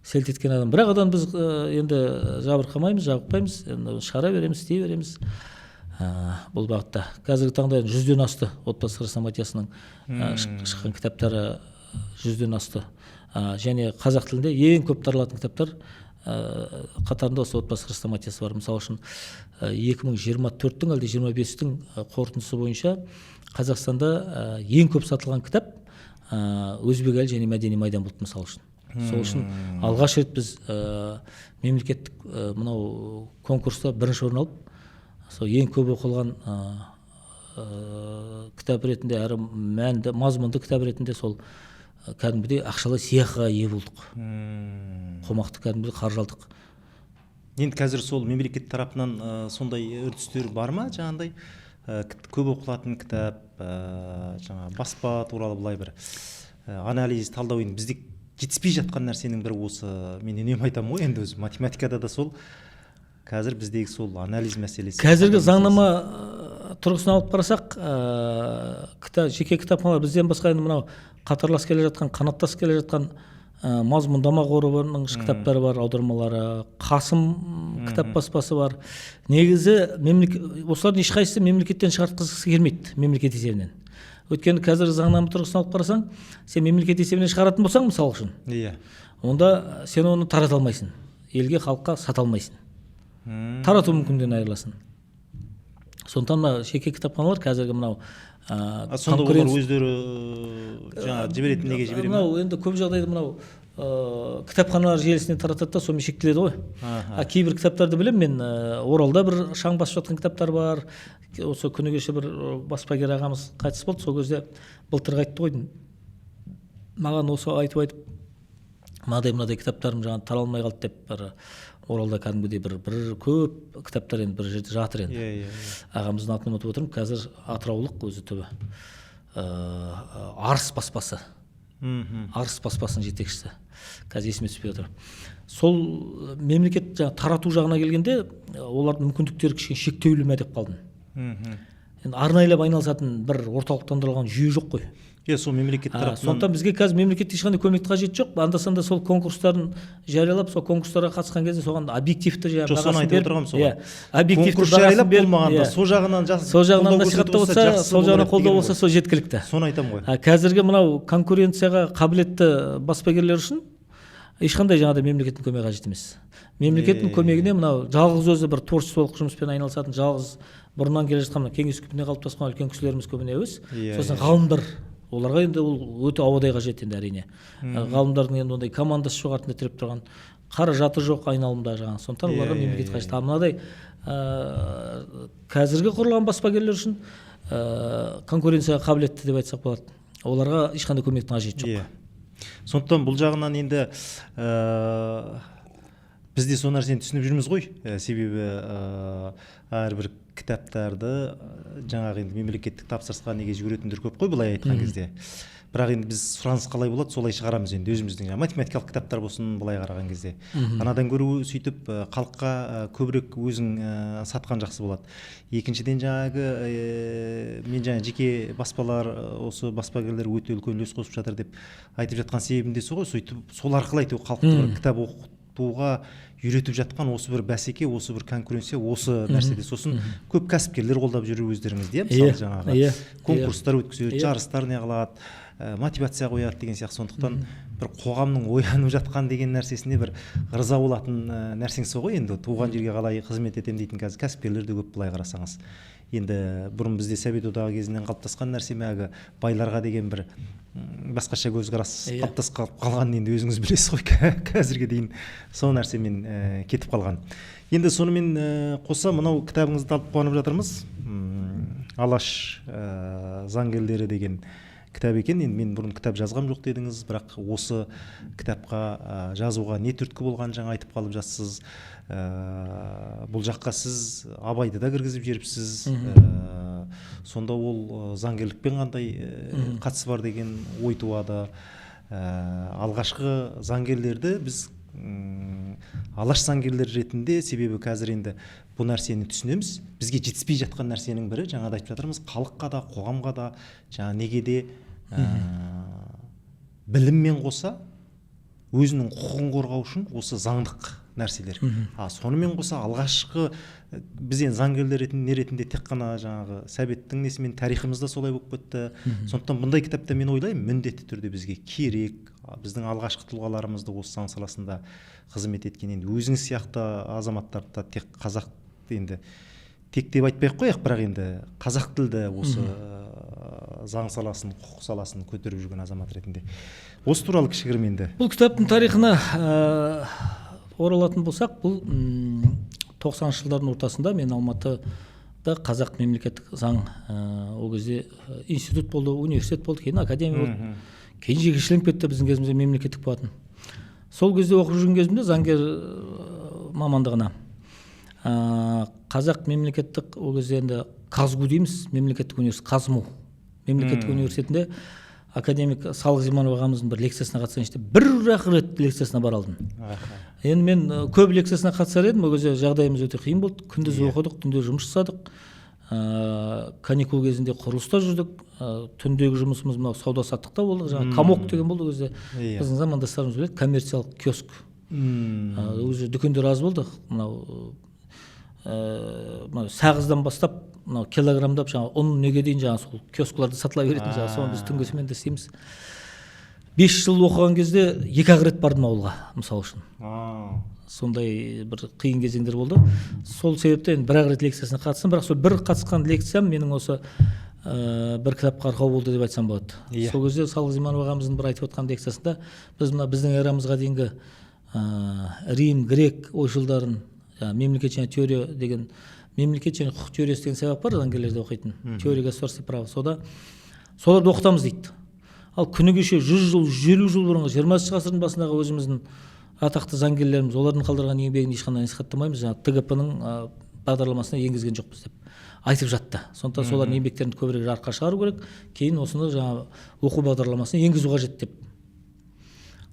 Селт еткен адам. Бірақ одан біз енді жабырқамаймыз, жабықпаймыз, шығара береміз, істей береміз. бұл бағытта. Қазіргі таңда 100-ден асты отбасы хрестоматиясының шыққан кітаптары 100-ден асты. Және қазақ тілінде ең көп таралатын кітаптар қатарында осы отбасы хрестоматиясы бар. Мысалы үшін 2024-тің әлде 25-тің қорытындысы бойынша Қазақстанда ең көп сатылған кітап өзбек әлі және мәдени майдан болды, мысалы үшін. Сол үшін алғаш рет біз мемлекеттік мынау конкурста бірінші орын алып, сол ең көп оқылған кітап ретінде әрі мәнді мазмұнды кітап ретінде сол кәдімгідей ақшалай сыйақыға ие болдық. Қомақты кәдімгідей қаржы алдық. Енді қазір сол мемлекет тарапынан сондай үрдістер бар ма, жаңағындай көп оқылатын кітап, жаңа баспа туралы былай бір анализ, талдау, енді бізде жетіспей жатқан нәрсенің бірі осы. Мен үнемі айтамын ғой, енді өзі математикада да сол қазір біздегі сол анализ мәселесі. Қазіргі заңнама тұрғысынан алып қарасақ, жеке кітапханалар бізден басқа енді мынау қатарлас келе жатқан, қанаттас келе жатқан мазмұндама қорының кітаптары бар, аудармалары, Қасым кітап баспасы бар. Негізі осылардың ешқайсысы мемлекеттен шығартқысы келмейді, мемлекет есебінен. Өйткені қазір заңнама тұрғысынан алып қарасаң, сен мемлекет есебінен шығаратын болсаң, мысалы үшін, онда сен оны тарата алмайсың, елге, халыққа сата алмайсың. Тарату мүмкіндігінен айырыласың. Сондықтан жеке кітапханалар қазіргі мынау сонда олар өздері жаңа жіберетін неге жібере ме? Мынау енді көп жағдайда мынау кітапханалар желісіне таратады да, сонымен шектеледі ғой. Кейбір кітаптарды білем мен, Оралда бір шаң басып жатқан кітаптар бар. Осы күні кеше бір баспагер ағамыз қайтыс болды, сол кезде былтыр айтты ғой, маған осы айтып мынадай кітаптарым жаңа таралмай қалды деп, бір Оралда кәдімгідей бір көп кітаптар енді бір жерде жатыр енді. Ағамыздың атын ұмытып отырмын, қазір атыраулық өзі түбі. Арыс баспасы. Арыс баспасының жетекшісі. Қазір есіме түспей отыр. Сол мемлекет тарату жағына келгенде, олардың мүмкіндіктері кішкене шектеулі ме деп қалдым. Енді арнайлап айналысатын бір орталықтандырылған жүйе жоқ қой. Сол мемлекет тарапынан. Сондықтан бізге қазір мемлекетте ешқандай көмек қажет жоқ. Анда-санда сол конкурстарын жариялап, сол конкурстарға қатысқан кезде соған объективті бағасын беріп, конкурс жариялап болмағанда сол жағынан насихаттау болса, сол жағынан қолдау болса, сол жеткілікті. Соны айтамын ғой. Қазіргі мынау конкуренцияға қабілетті баспагерлер үшін ешқандай жаңағыдай мемлекеттің көмегі қажет емес. Мемлекеттің көмегіне мынау жалғыз өзі бір творчестволық жұмыспен айналысатын, жалғыз бұрыннан келе жатқан кеңес үкіметіне қалыптасқан үлкен кісілеріміз көбіне өз. Сосын ғалымдар, оларға енді ол өте ауадай қажет енді әрине. Ғалымдардың енді ондай командасы жоқ, артында тіреп тұрған, қаражаты жоқ айналымда жаңағы. Сондықтан оларға мемлекет қажет. Мынадай қазіргі құрылған баспагерлер үшін конкуренцияға қабілетті деп айтсақ болады. Оларға ешқандай көмектің қажеті жоқ. Сондықтан бұл жағынан енді біз де сол нәрсені түсініп жүрміз ғой. Себебі әрбір кітаптарды жаңағы енді мемлекеттік тапсырысқа неге жүгіретіндер көп қой, былай айтқан кезде. Бірақ енді біз сұраныс қалай болады, солай шығарамыз енді өзіміздің математикалық кітаптар болсын, былай қараған кезде. Анадан көру сөйтіп халыққа көбірек өзің сатқан жақсы болады. Екіншіден жаңағы мен жаңа жеке баспалар, осы баспагерлер өте үлкен үлес қосып жатыр деп айтып жатқан себебім де сол ғой. Сөйтіп сол арқылы әйтеуір халықты кітап оқытуға үйретіп жатқан осы бір бәсеке, осы бір конкуренция, осы нәрседе. Сосын көп кәсіпкерлер қолдап жүру өздеріңізде, мысалы жаңағы конкурстар өткізеді, жарыстар не қылады, мотивация қояды деген сияқты. Сондықтан бір қоғамның оянып жатқан деген нәрсесіне бір ырза болатын нәрсең сол ғой. Енді туған жерге қалай қызмет етемін дейтін қазір кәсіпкерлер де көп, былай қарасаңыз. Енді бұрын бізде Совет одағы кезінен қалыптасқан нәрсе мәгі байларға деген бір басқаша көзқарас қалыптасып қалған, енді өзіңіз білесіз ғой, қазірге дейін сол нәрсемен кетіп қалған. Енді сонымен қоса мынау кітабыңызды алып қуанып жатырмыз. Алаш заңгерлері деген кітап екен. Енді мен бұрын кітап жазғам жоқ дедіңіз, бірақ осы кітапқа жазуға не түрткі болған жаңа айтып қалып жатсыз. Бұл жаққа сіз Абайды да кіргізіп жеріпсіз. Сонда ол заңгерлікпен қандай қатысы бар деген ой туады. Алғашқы заңгерлерді біз алаш заңгерлер ретінде, себебі қазір енді бұл нәрсені түсінеміз. Бізге жетіспей жатқан нәрсенің бірі, жаңа айтып жатырмыз, халыққа да, қоғамға да, жаңа неге де біліммен қоса өзінің құқығын қорғау үшін осы заңдық нәрселер. Сонымен қоса алғашқы біз енді заңгерлер ретінде тек қана жаңағы советтің несімен тарихымызда солай болып кетті. Сондықтан бұндай кітапта мен ойлаймын міндетті түрде бізге керек. Біздің алғашқы тұлғаларымызды осы заң саласында қызмет еткен енді өзіңіз сияқты азаматтарды тек қазақ енді тек деп айтпай-ақ қояйық, бірақ енді қазақ тілді осы заң саласын, құқық саласын көтеріп жүрген азамат ретінде. Осы туралы кішігірім енді. Бұл кітаптың тарихына оралатын болсақ, бұл 90-шы жылдардың ортасында мен Алматыда қазақ мемлекеттік заң, ол кезде институт болды, университет болды, кейін академия болды. Кейін жекешеленіп кетті, біздің кезімізде мемлекеттік болатын. Сол кезде оқып жүрген кезімде заңгер мамандығына қазақ мемлекеттік, ол кезде енді Казгу дейміз, мемлекеттік университет, Казму мемлекеттік университетінде академик Салық Зиманов ағамыздың бір лекциясына қатысайыншы деп бір-ақ рет лекциясына бара алдым. Енді мен көп лекциясына қатысар едім, ол кезде жағдайымыз өте қиын болды. Күндіз оқыдық, түнде жұмыс жасадық. Каникул кезінде құрылыста жүрдік. Түндегі жұмысымыз мынау сауда саттықта болды. Жаңағы Комок деген болды ол кезде. Біздің замандастарымыз біледі, коммерциялық киоск. Ол кезде дүкендер аз болды. Мынау сағыздан бастап мынау килограммдап жаңағы ұн неге дейін жаңағы сол киоскларда сатыла беретін, жаңағы соны біз түнгесімен де істейміз. 5 жыл оқыған кезде 2-ақ рет бардым ауылға, мысалы үшін. Сондай бір қиын кезеңдер болды. Сол себептен бір-ақ рет лекциясына қатыстым, бірақ сол бір қатысқан лекциям менің осы бір кітапқа арқау болды деп айтсам болады. Сол кезде Салық Зиманов ағамыздың бір айтып отқан лекциясында біздің эрамызға дейінгі Рим, грек ойшылдарын, мемлекет және теория деген, мемлекет және құқық теориясы деген сабақ бар, заңгерлерде оқитын, теория государственного права, соларды оқытамыз дейді. Ал күні кеше 100 жыл, 150 жыл бұрынғы 20 ғасырдың басындағы өзіміздің атақты заңгерлеріміз, олардың қалдырған еңбегін ешқандай насихаттамаймыз, жаңағы ТГП-ның бағдарламасына енгізген жоқпыз деп айтып жатты. Сондықтан солардың еңбектерін көбірек жарыққа шығару керек, кейін осыны жаңағы оқу бағдарламасына енгізу қажет деп.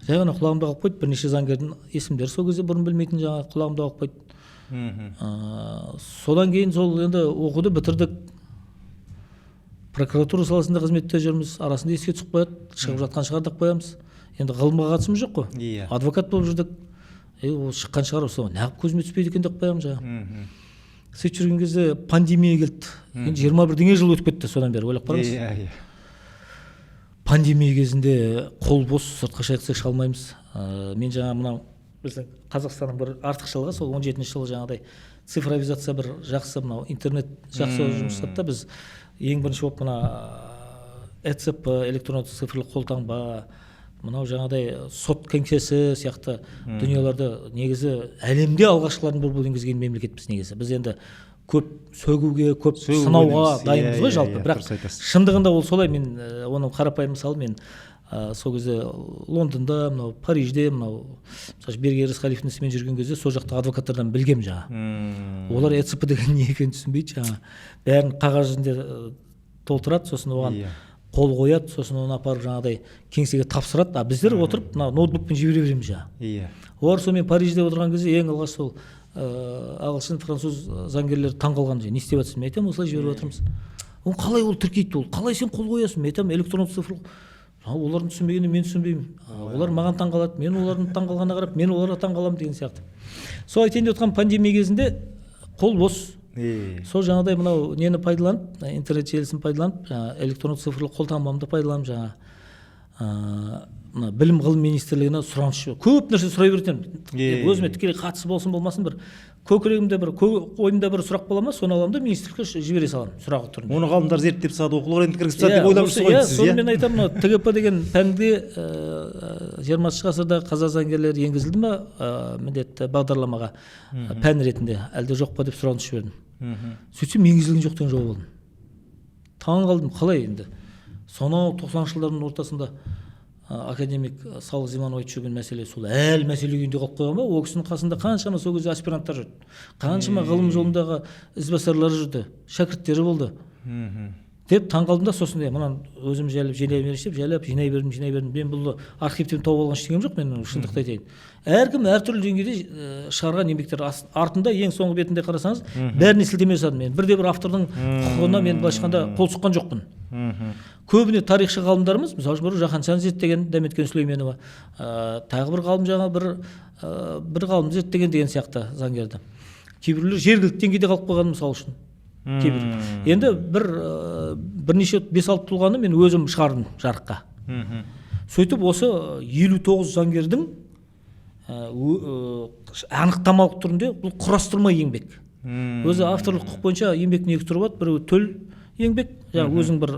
Жай ғана құлағымда қалып қойды, бірнеше заңгердің есімдері сол кезде бұрын білмейтін жаңағы құлағымда қалып қойды. Содан кейін сол енді оқуды бітірдік. Прокуратура саласында қызметте жүрміз, арасында еске түсіп қояды, шығып жатқан шығардық қоямыз. Енді ғылымға қатысымыз жоқ қой. Адвокат болып жүрдік. Ол шыққан шығар, осы неғып көзіме түспейді екен деп қоямыз жаңағы. Сөйтіп жүрген кезде пандемия келді. Енді 21 жыл өтіп кетті содан бері, ойлап қараңыз. Пандемия кезінде қол бос, сыртқа шықсақ шыға алмаймыз. Мен жаңа мынау біздің Қазақстанның бір артықшылығы, сол 17-ші жылы жаңағыдай цифровизация бір жақсы, мынау интернет жақсы жұмыс жасады да, біз ең бірінші болып мына ЭЦП, электрондық цифрлық қолтаңба, мынау жаңағыдай сот кеңсесі сияқты дүниелерді негізі әлемде алғашқылардың бірі болып енгізген мемлекетпіз негізі. Біз енді көп сөгуге, көп сынауға дайынбыз ғой жалпы, бірақ шындығында ол солай. Мен оның қарапайым мысалы, мен сол кезде Лондонда, мынау Парижде, мынау Бергер Рысқалиевтің ісімен жүрген кезде сол жақта адвокаттардан білгем жаңа. Олар ЭЦП деген не екенін түсінбейді жаңа. Бәрін қағаз жүзінде толтырады, сосын оған қол қояды, сосын оны апарып жаңағыдай кеңсеге тапсырады. А біздер отырып мына ноутбукпен жібере береміз жаңа. Олар сонымен Парижде отырған кезде ең алғаш сол ағылшын, француз заңгерлері таң қалған. Не істеп жатырсың? Мен айтамын, осылай жіберіп жатырмыз. Ол қалай ол тіркейді, ол қалай сен қол қоясың? Мен айтамын, электрондық цифрлық. Олардың түсінбегенде мен түсінбеймін. Олар маған таң қалады, мен олардың таң қалғанына қарап, мен оларға таң қаламын деген сияқты. Сол айтайын деп отқан пандемия кезінде қол бос. Сол жаңағыдай мынау нені пайдаланып, интернет желісін пайдаланып, электрондық цифрлық қолтаңбамды пайдаланып, жаңа білім ғылым министрлігіне сұраныс көп нәрсе сұрай беретін. Өзіме тікелей қатысы болсын болмасын, бір көкірегімде бір ойымда бір сұрақ бола ма, соны аламын да министрлікке жібере саламын сұрағы түрінде. Оны ғалымдар зерттеп салады, оқуларға енді кіргізіп салады деп ойлап жүрсіз ғой сіз. Соны мен айтамын, ТГП деген пәнге 20 ғасырда қазақ заңгерлері енгізілді ме міндетті бағдарламаға пән ретінде, әлде жоқ па деп сұраныс жібердім. Сөйтсем енгізілген жоқ деген жауап алдым. Таң қалдым, қалай енді. Сонау 90 жылдардың ортасында академик Салық Зиманов айтып жүрген мәселе сол әлі мәселе күйінде қалып қойған ба? Ол кісінің қасында қаншама сол кезде аспиранттар жүрді, қаншама ғылым жолындағы ізбасарлар жүрді, шәкірттері болды деп таң қалдым да. Сосын мынаны өзім жинай берейінші деп жинай бердім. Мен бұл архивтен тауып алған ештеңем жоқ, мен шындықты айтайын. Әркім әртүрлі деңгейде шығарған еңбектер артында ең соңғы бетінде қарасаңыз бәріне сілтеме жасадым. Мен бірде бір автордың құқығына мен былайша айтқанда қол сұққан жоқпын. көбіне тарихшы ғалымдарымыз, мысалы үшін бір Жаһаншан зерттеген Дәметкен Сүлейменова, тағы бір ғалым жаңа бір ғалым зерттеген деген сияқты заңгерді. Кейбіреулер жергілікті деңгейде қалып қойған, мысалы үшін. Енді бірнеше 5-6 тұлғаны мен өзім шығардым жарыққа. Сөйтіп осы 59 заңгердің анықтамалық түрінде бұл құрастырма еңбек. Өзі авторлық құқық бойынша еңбектің екі түрі болады. Біреуі төл еңбек, өзің бір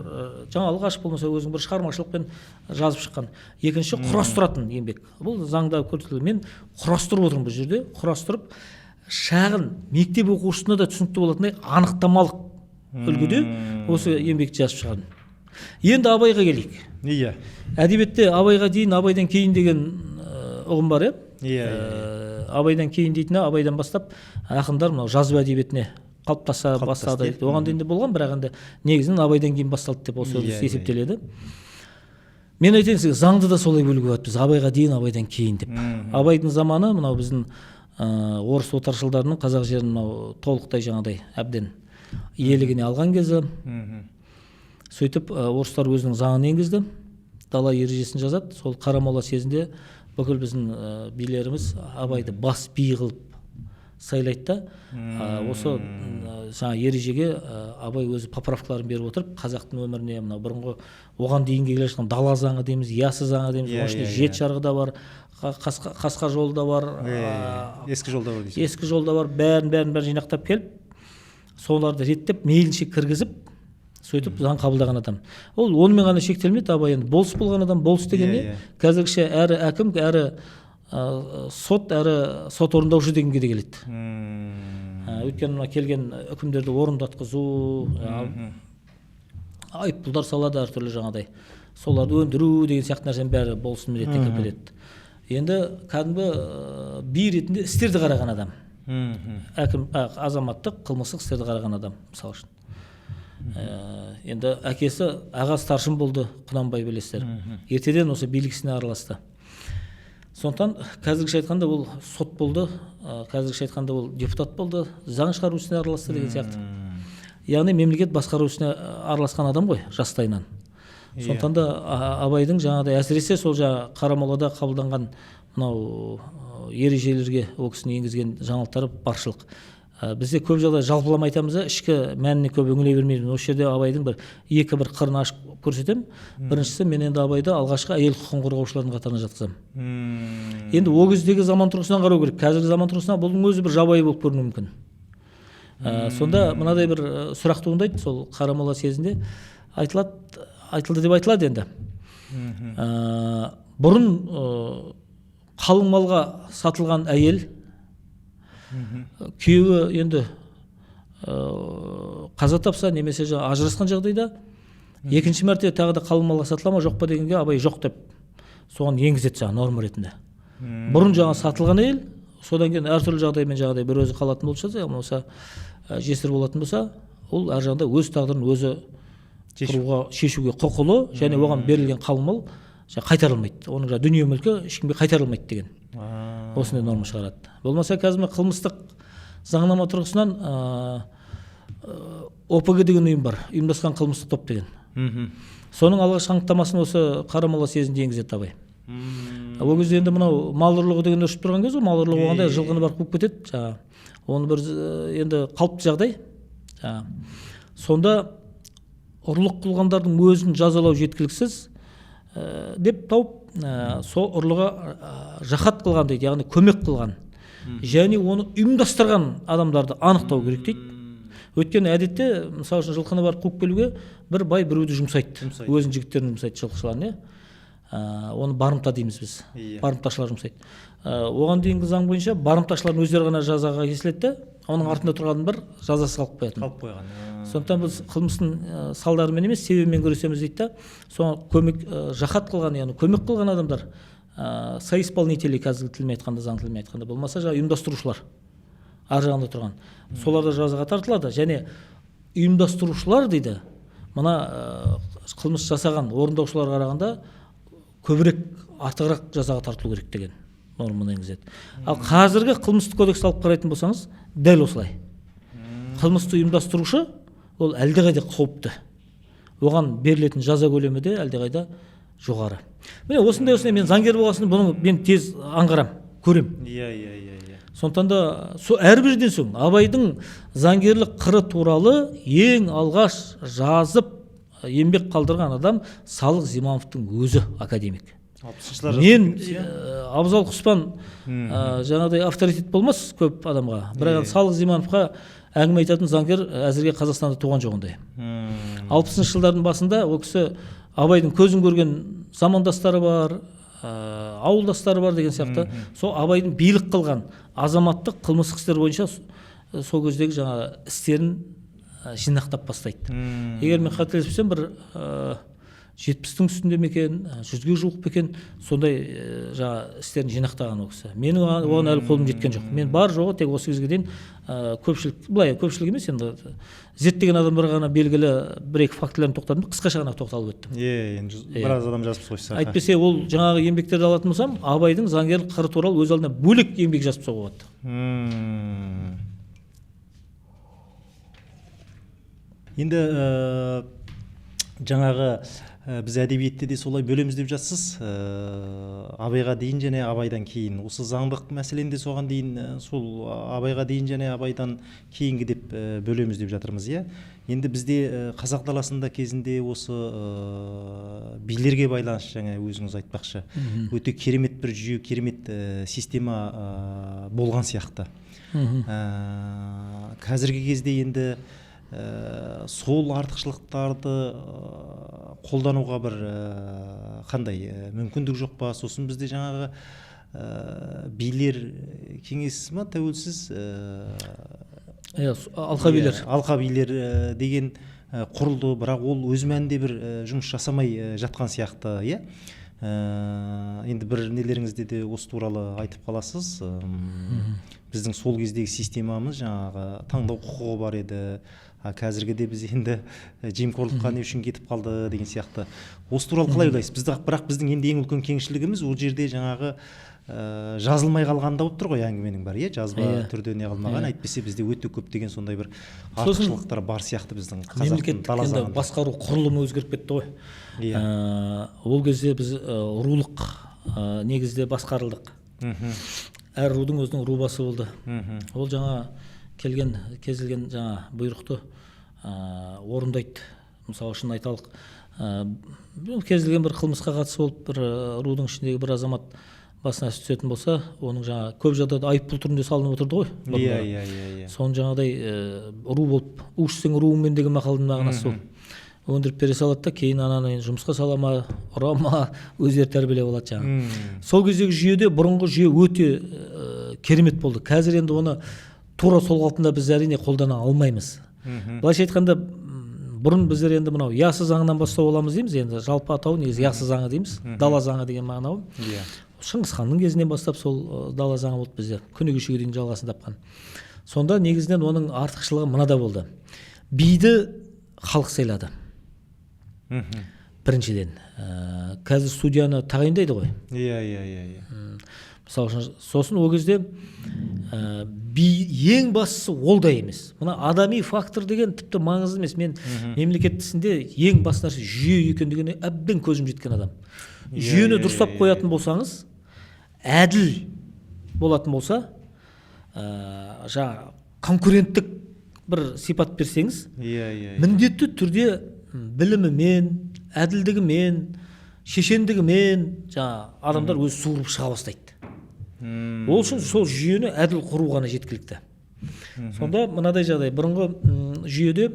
жаңа алғаш болмаса өзің бір шығармашылықпен жазып шыққан. Екінші құрастыратын еңбек. Бұл заңда көрсетілген. Мен құрастырып отырмын бұл жерде. Құрастырып шағын мектеп оқушысына да түсінікті болатындай анықтамалық үлгіде осы еңбекті жазып шығардым. Енді Абайға келейік. Иә. Әдебиетте Абайға дейін, Абайдан кейін деген ұғым бар, Иә. Абайдан кейін дейтіні, Абайдан бастап ақындар мынау жазба әдебиетіне қалыптаса бастады. Оған дейін де болған, бірақ енді негізінен Абайдан кейін басталды деп осы есептеледі. Мен айтайын сізге, заңды да солай бөлуге болады. Біз Абайға дейін, Абайдан кейін деп. Абайдың заманы мынау біздің орыс отаршылдарының қазақ жерін мынау толықтай жаңағыдай әбден иелігіне алған кезі. Сөйтіп орыстар өзінің заңын енгізді, дала ережесін жазады. Сол Қарамола съезінде бүкіл біздің билеріміз Абайды бас би қылып сайлайды да. Осы жаңа ережеге Абай өзі поправкаларын беріп отырып, қазақтың өміріне мынау бұрынғы оған дейінгі келе жатқан дала заңы дейміз, ясы заңы дейміз, оның ішінде жет жарғы да бар, қасқа жолы да бар, ескі жолда бар дейсіз. Ескі жолда бар, бәрін жинақтап келіп, соларды реттеп, мейлінше кіргізіп, сөйтіп заң қабылдаған адам. Ол онымен ғана шектелмейді. Абай енді болыс болған адам. Болыс деген не? Қазіргіше әрі әкім, әрі сот, әрі сот орындаушы дегенге де келеді. Өйткені мына келген үкімдерді орындатқызу, айыппұлдар салады әртүрлі жаңағыдай. Соларды өндіру деген сияқты нәрсенің бәрі болсын міндетіне кіріп кетеді. Енді кәдімгі би ретінде істерді қараған адам. Әкім, азаматтық, қылмыстық істерді қараған адам, мысалы үшін. Енді әкесі аға старшын болды, Құнанбай білесіздер. Ертеден осы билік ісіне араласты. Сондықтан қазіргіше айтқанда ол сот болды, қазіргіше айтқанда ол депутат болды, заң шығару ісіне араласты деген сияқты. Яғни мемлекет басқару ісіне араласқан адам ғой жастайынан. Сондықтан да Абайдың жаңағыдай әсіресе сол жаңа Қарамолада қабылданған мынау ережелерге ол кісінің енгізген жаңалықтары баршылық. Бізде көп жағдай жалпылама айтамыз, ішкі мәніне көп үңіле бермеймін. Осы жерде Абайдың бір қырын ашып көрсетем. Біріншісі, мен енді Абайды алғашқы әйел құқығын қорғаушылардың қатарына жатқызамын. Енді ол кездегі заман тұрғысынан қарау керек. Қазіргі заман тұрғысынан бұның өзі бір жабайы болып көрінуі мүмкін. Сонда мынадай бір сұрақ туындайды, сол Қарамола съезінде айтылды деп айтылады енді. Бұрын қалың малға сатылған әйел күйеуі енді қаза тапса немесе ажырасқан жағдайда екінші мәрте тағы да қалың малға сатыла ма жоқ па дегенге Абай жоқ деп соған енгізеді жаңа норма ретінде. Бұрын жаңа сатылған әйел, содан кейін әртүрлі жағдаймен жағдай бір өзі қалатын болса, болмаса жесір болатын болса, ол әр жағында өз тағдырын өзі шешуге құқылы, және оған берілген қалың мал қайтарылмайды. Оның дүние мүлкі ешкімге қайтарылмайды деген. Осындай норма шығарады. Болмаса қазір қылмыстық заңнама тұрғысынан ОПГ деген ұйым бар, ұйымдасқан қылмыстық топ деген. Соның алғашқы анықтамасын осы Қарамола съезінде енгізеді Абай. Ол кезде енді мынау мал ұрлығы деген өршіп тұрған кез, мал ұрлығы болғанда жылқыны барып қуып кетеді. Оны бір енді қалыпты жағдай. Сонда ұрлық қылғандардың өзін жазалау жеткіліксіз деп тауып, сол ұрлыға жахат қылған дейді, яғни көмек қылған, және оны ұйымдастырған адамдарды анықтау керек дейді. Өйткені әдетте, мысалы үшін жылқыны барып қуып келуге бір бай біреуді жұмсайды, өзінің жігіттерін жұмсайды, жылқышыларын, оны барымта дейміз біз, барымташылар жұмсайды. Оған дейінгі заң бойынша барымташылардың өздері ғана жазаға кесіледі, оның артында тұрған бір жазасы қалып қоятын. Сондықтан біз қылмыстың салдарымен емес, себебімен күресеміз дейді да. Соған көмек, жахат қылған, яғни көмек қылған адамдар, соисполнители, қазіргі тілмен айтқанда, заң тілмен айтқанда, болмаса ұйымдастырушылар, ар жағында тұрған, солар да жазаға тартылады. Және ұйымдастырушылар дейді, мына қылмыс жасаған орындаушыларға қарағанда көбірек, артығырақ жазаға тартылу керек деген норманы енгізеді. Ал қазіргі қылмыстық кодексті алып қарайтын болсаңыз, дәл осылай. Қылмысты ұйымдастырушы ол әлдеқайда қауіпті. оған берілетін жаза көлемі де әлдеқайда жоғары. Міне осындай мен заңгер болғасын бұны мен тез аңғарам, көрем. Иә. Сондықтан да әрбірден соң Абайдың заңгерлік қыры туралы ең алғаш жазып еңбек қалдырған адам Салық Зимановтың өзі, академик. Мен Абзал Құспан жаңағыдай авторитет болмас көп адамға, бірақ Салық Зимановқа әңгіме айтатын заңгер әзірге Қазақстанда туған жоқ ондай. 60-шы жылдардың басында ол кісі Абайдың көзін көрген замандастары бар, ауылдастары бар деген сияқты, сол Абайдың билік қылған азаматтық қылмыстық істер бойынша сол кездегі жаңа істерін жинақтап бастайды. Егер мен қателеспесем, бір 70-тің үстінде ме екен, 100-ге жуық па екен, сондай жаңа істерін жинақтаған ол кісі. Менің оған әлі қолым жеткен жоқ. Мен бар жоғы тек осы кезге дейін көпшілік емес, енді зерттеген адамдарға ғана белгілі бір-екі фактілерін тоқтадым, қысқаша ғана тоқталып өттім. Енді біраз адам жазып қойса. Әйтпесе ол жаңағы еңбектерді алатын болсам, Абайдың заңгерлік қыры туралы өз алдына бөлек еңбек жазып болады. Енді жаңағы біз әдебиетте де солай бөлеміз деп жатсыз. Абайға дейін және Абайдан кейін. Осы заңдық мәселені де соған дейін, сол Абайға дейін және Абайдан кейінгі деп бөлеміз деп жатырмыз, иә. Енді бізде қазақ даласында кезінде осы билерге байланысты жаңа өзіңіз айтпақшы, өте керемет бір жүйе, керемет система болған сияқты. Қазіргі кезде енді сол артықшылықтарды қолдануға бір қандай мүмкіндік жоқ па? Сосын бізде жаңағы билер кеңесі ма, тәуелсіз алқа билер деген құрылды, бірақ ол өз мәнінде бір жұмыс жасамай жатқан сияқты, иә. Енді бір нелеріңізде де осы туралы айтып қаласыз. Біздің сол кездегі системамыз жаңағы таңдау құқығы бар еді, қазіргіде біз енді жемқорлыққа не үшін кетіп қалды деген сияқты. Осы туралы қалай ойлайсыз? Бірақ біздің енді ең үлкен кеңшілігіміз ол жерде жаңағы жазылмай қалғанда болып тұр ғой әңгіменің бәрі, жазба түрде не қылмаған. Әйтпесе бізде өте көптеген сондай бір артықшылықтар бар сияқты біздің қазақтың дала заңында. Мемлекеттік басқару құрылымы өзгеріп кетті ғой. Ол кезде біз рулық негізде басқарылдық. Әр рудың өзінің рубасы болды. Ол жаңа кез келген жаңа бұйрықты орындайды. Мысалы үшін айталық, кез келген бір қылмысқа қатысы болып бір рудың ішіндегі бір азамат басына іс түсетін болса, оның жаңа көп жағдайда айыппұл түрінде салынып отырды ғой. Иә. Соның жаңағыдай ру болып, у ішсең руыңмен деген мақалдың мағынасы сол. Өндіріп бере салады да, кейін ананы жұмысқа сала ма, ұра ма, өздері тәрбиелеп алады жаңа. Сол кездегі жүйеде бұрынғы жүйе өте керемет болды. Қазір енді оны тура сол қалпында біз әрине қолдана алмаймыз. Былайша айтқанда, бұрын біздер енді мынау ясы заңынан бастау аламыз дейміз, енді жалпы атау негізі ясы заңы дейміз, дала заңы деген мағына ғой. Шыңғыс ханның кезінен бастап сол дала заңы болды бізде, күні кешеге дейін жалғасын тапқан. Сонда негізінен оның артықшылығы мынада болды. Биді халық сайлады. Біріншіден, қазір судьяны тағайындайды ғой. Иә. Мысалы үшін, сосын ол кезде ең бастысы ол да емес. Мына адами фактор деген тіпті маңызды емес. Мен мемлекет ісінде ең басты нәрсе жүйе екендігіне әбден көзім жеткен адам. Жүйені дұрыстап қоятын болсаңыз, әділ болатын болса, жаңа конкуренттік бір сипат берсеңіз, міндетті түрде білімімен, әділдігімен, шешендігімен жаңа адамдар өзі суырып шыға бастайды. Ол үшін сол жүйені әділ құру ғана жеткілікті. Сонда мынадай жағдай, бұрынғы жүйеде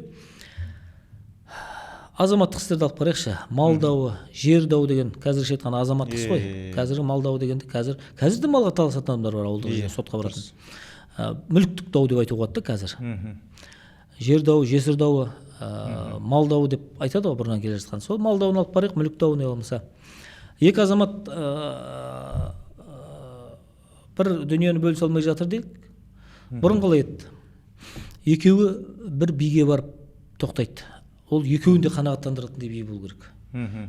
азаматтық істерді алып қарайықшы, мал дауы, жер дауы деген, қазірше айтқан азаматтық іс қой. Қазіргі мал дауы дегенде қазір де малға таласатын адамдар бар, ауылдық жерде сотқа баратын. Мүліктік дау деп айтуға болады қазір. Жер дауы, жесір дауы, мал дауы деп айтады ғой бұрыннан келе жатқан. Сол мал дауын алып қарайық, мүлік дауы не болмаса. Екі азамат бір дүниені бөлісе алмай жатыр дейік. Бұрын қалай еді? Екеуі бір биге барып тоқтайды. Ол екеуін де қанағаттандыратындай би болу керек.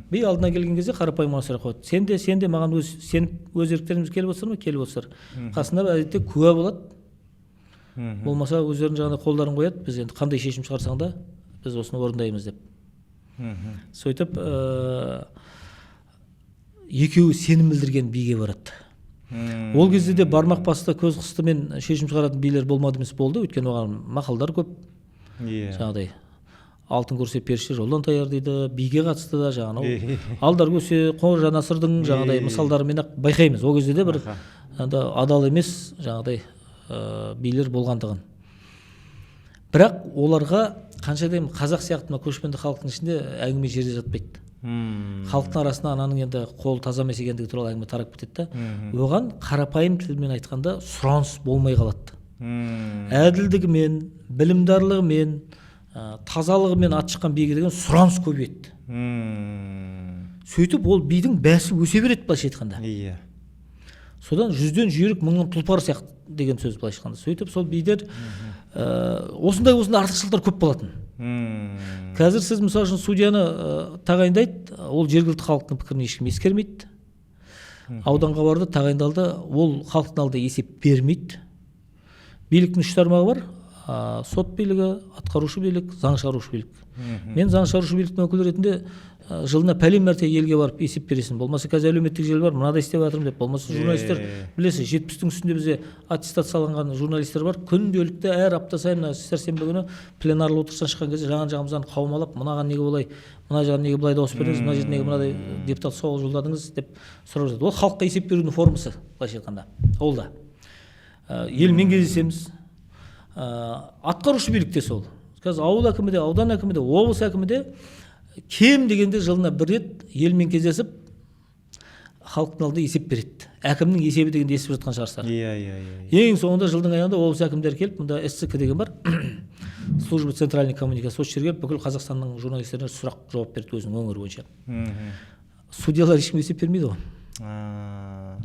Би алдына келген кезде қарапайым сұрақ қояды. Сен де маған өз еріктеріміз келіп отырсыздар ма? Келіп отырсыздар. Қасында әдетте куә болады. Болмаса өздерінің жаңағыдай қолдарын қояды. Біз енді қандай шешім шығарсаң да біз осыны орындаймыз деп. сөйтіп екеуі сенім білдірген биге барады. Ол кезде де бармақ басты көз қыстымен шешім шығаратын билер болмады емес, болды, өйткені оған мақалдар көп. Жаңағыдай алтын көрсе періште жолдан таяр дейді, биге қатысты да жаңағы алдар көрсе қожа насырдың жаңағыдай мысалдарымен ақ байқаймыз. Ол кезде де бір адал емес жаңағыдай билер болғандығын. Бірақ оларға қанша деймін қазақ сияқты мына көшпенді халықтың ішінде әңгіме жерде жатпайды. Халықтың арасында ананың енді қол таза емес екендігі туралы әңгіме тарап кетеді. Оған қарапайым тілмен айтқанда сұраныс болмай қалады. Әділдігімен, білімдарлығымен, тазалығымен ат шыққан биге деген сұраныс көбейеді. Сөйтіп ол бидің бәсі өсе береді, былайша айтқанда. Содан жүзден жүйрік мыңнан тұлпар сияқты деген сөз былайша айтқанда. Сөйтіп сол бидер осындай артықшылықтар көп болатын. Қазір сіз мысалы үшін судьяны тағайындайды, ол жергілікті халықтың пікірін ешкім ескермейді. Ауданға барды, тағайындалды, ол халықтың алдында есеп бермейді. Биліктің үш тармағы бар: сот билігі, атқарушы билік, заң шығарушы билік. Мен заң шығарушы биліктің өкілі ретінде жылына пәлен мәрте елге барып есеп бересің. Болмаса қазір әлеуметтік желі бар, мынадай істеп жатырмын деп. Болмаса журналистер, білесіз, 70-тің үстінде бізде аттестацияланған журналистер бар. Күнделікті әр апта сайын сәрсенбі күні пленарлы отырыстан шыққан кезде жаған-жағымыздан қаумалап, мынаған неге олай, мына жағын неге былай дауыс бердіңіз, мына жеріне неге мынадай депутат сауал жолдадыңыз деп сұрап жатады. Ол халыққа есеп берудің формасы, былайша айтқанда. Ол да елмен кездесеміз. Атқарушы билікте сол. Қазір ауыл әкімі де, аудан әкімі де, облыс әкімі де кем дегенде жылына бір рет елмен кездесіп халықтың алдында есеп береді. Әкімнің есебі дегенде естіп жатқан шығарсыздар. Ең соңында жылдың аяғында облыс әкімдері келіп, мұнда СЦК деген бар, служба центральной коммуникации, осы жерге бүкіл Қазақстанның журналистеріне сұрақ жауап берді өзінің өңірі бойынша. Судьялар ешкім есеп бермейді ғой.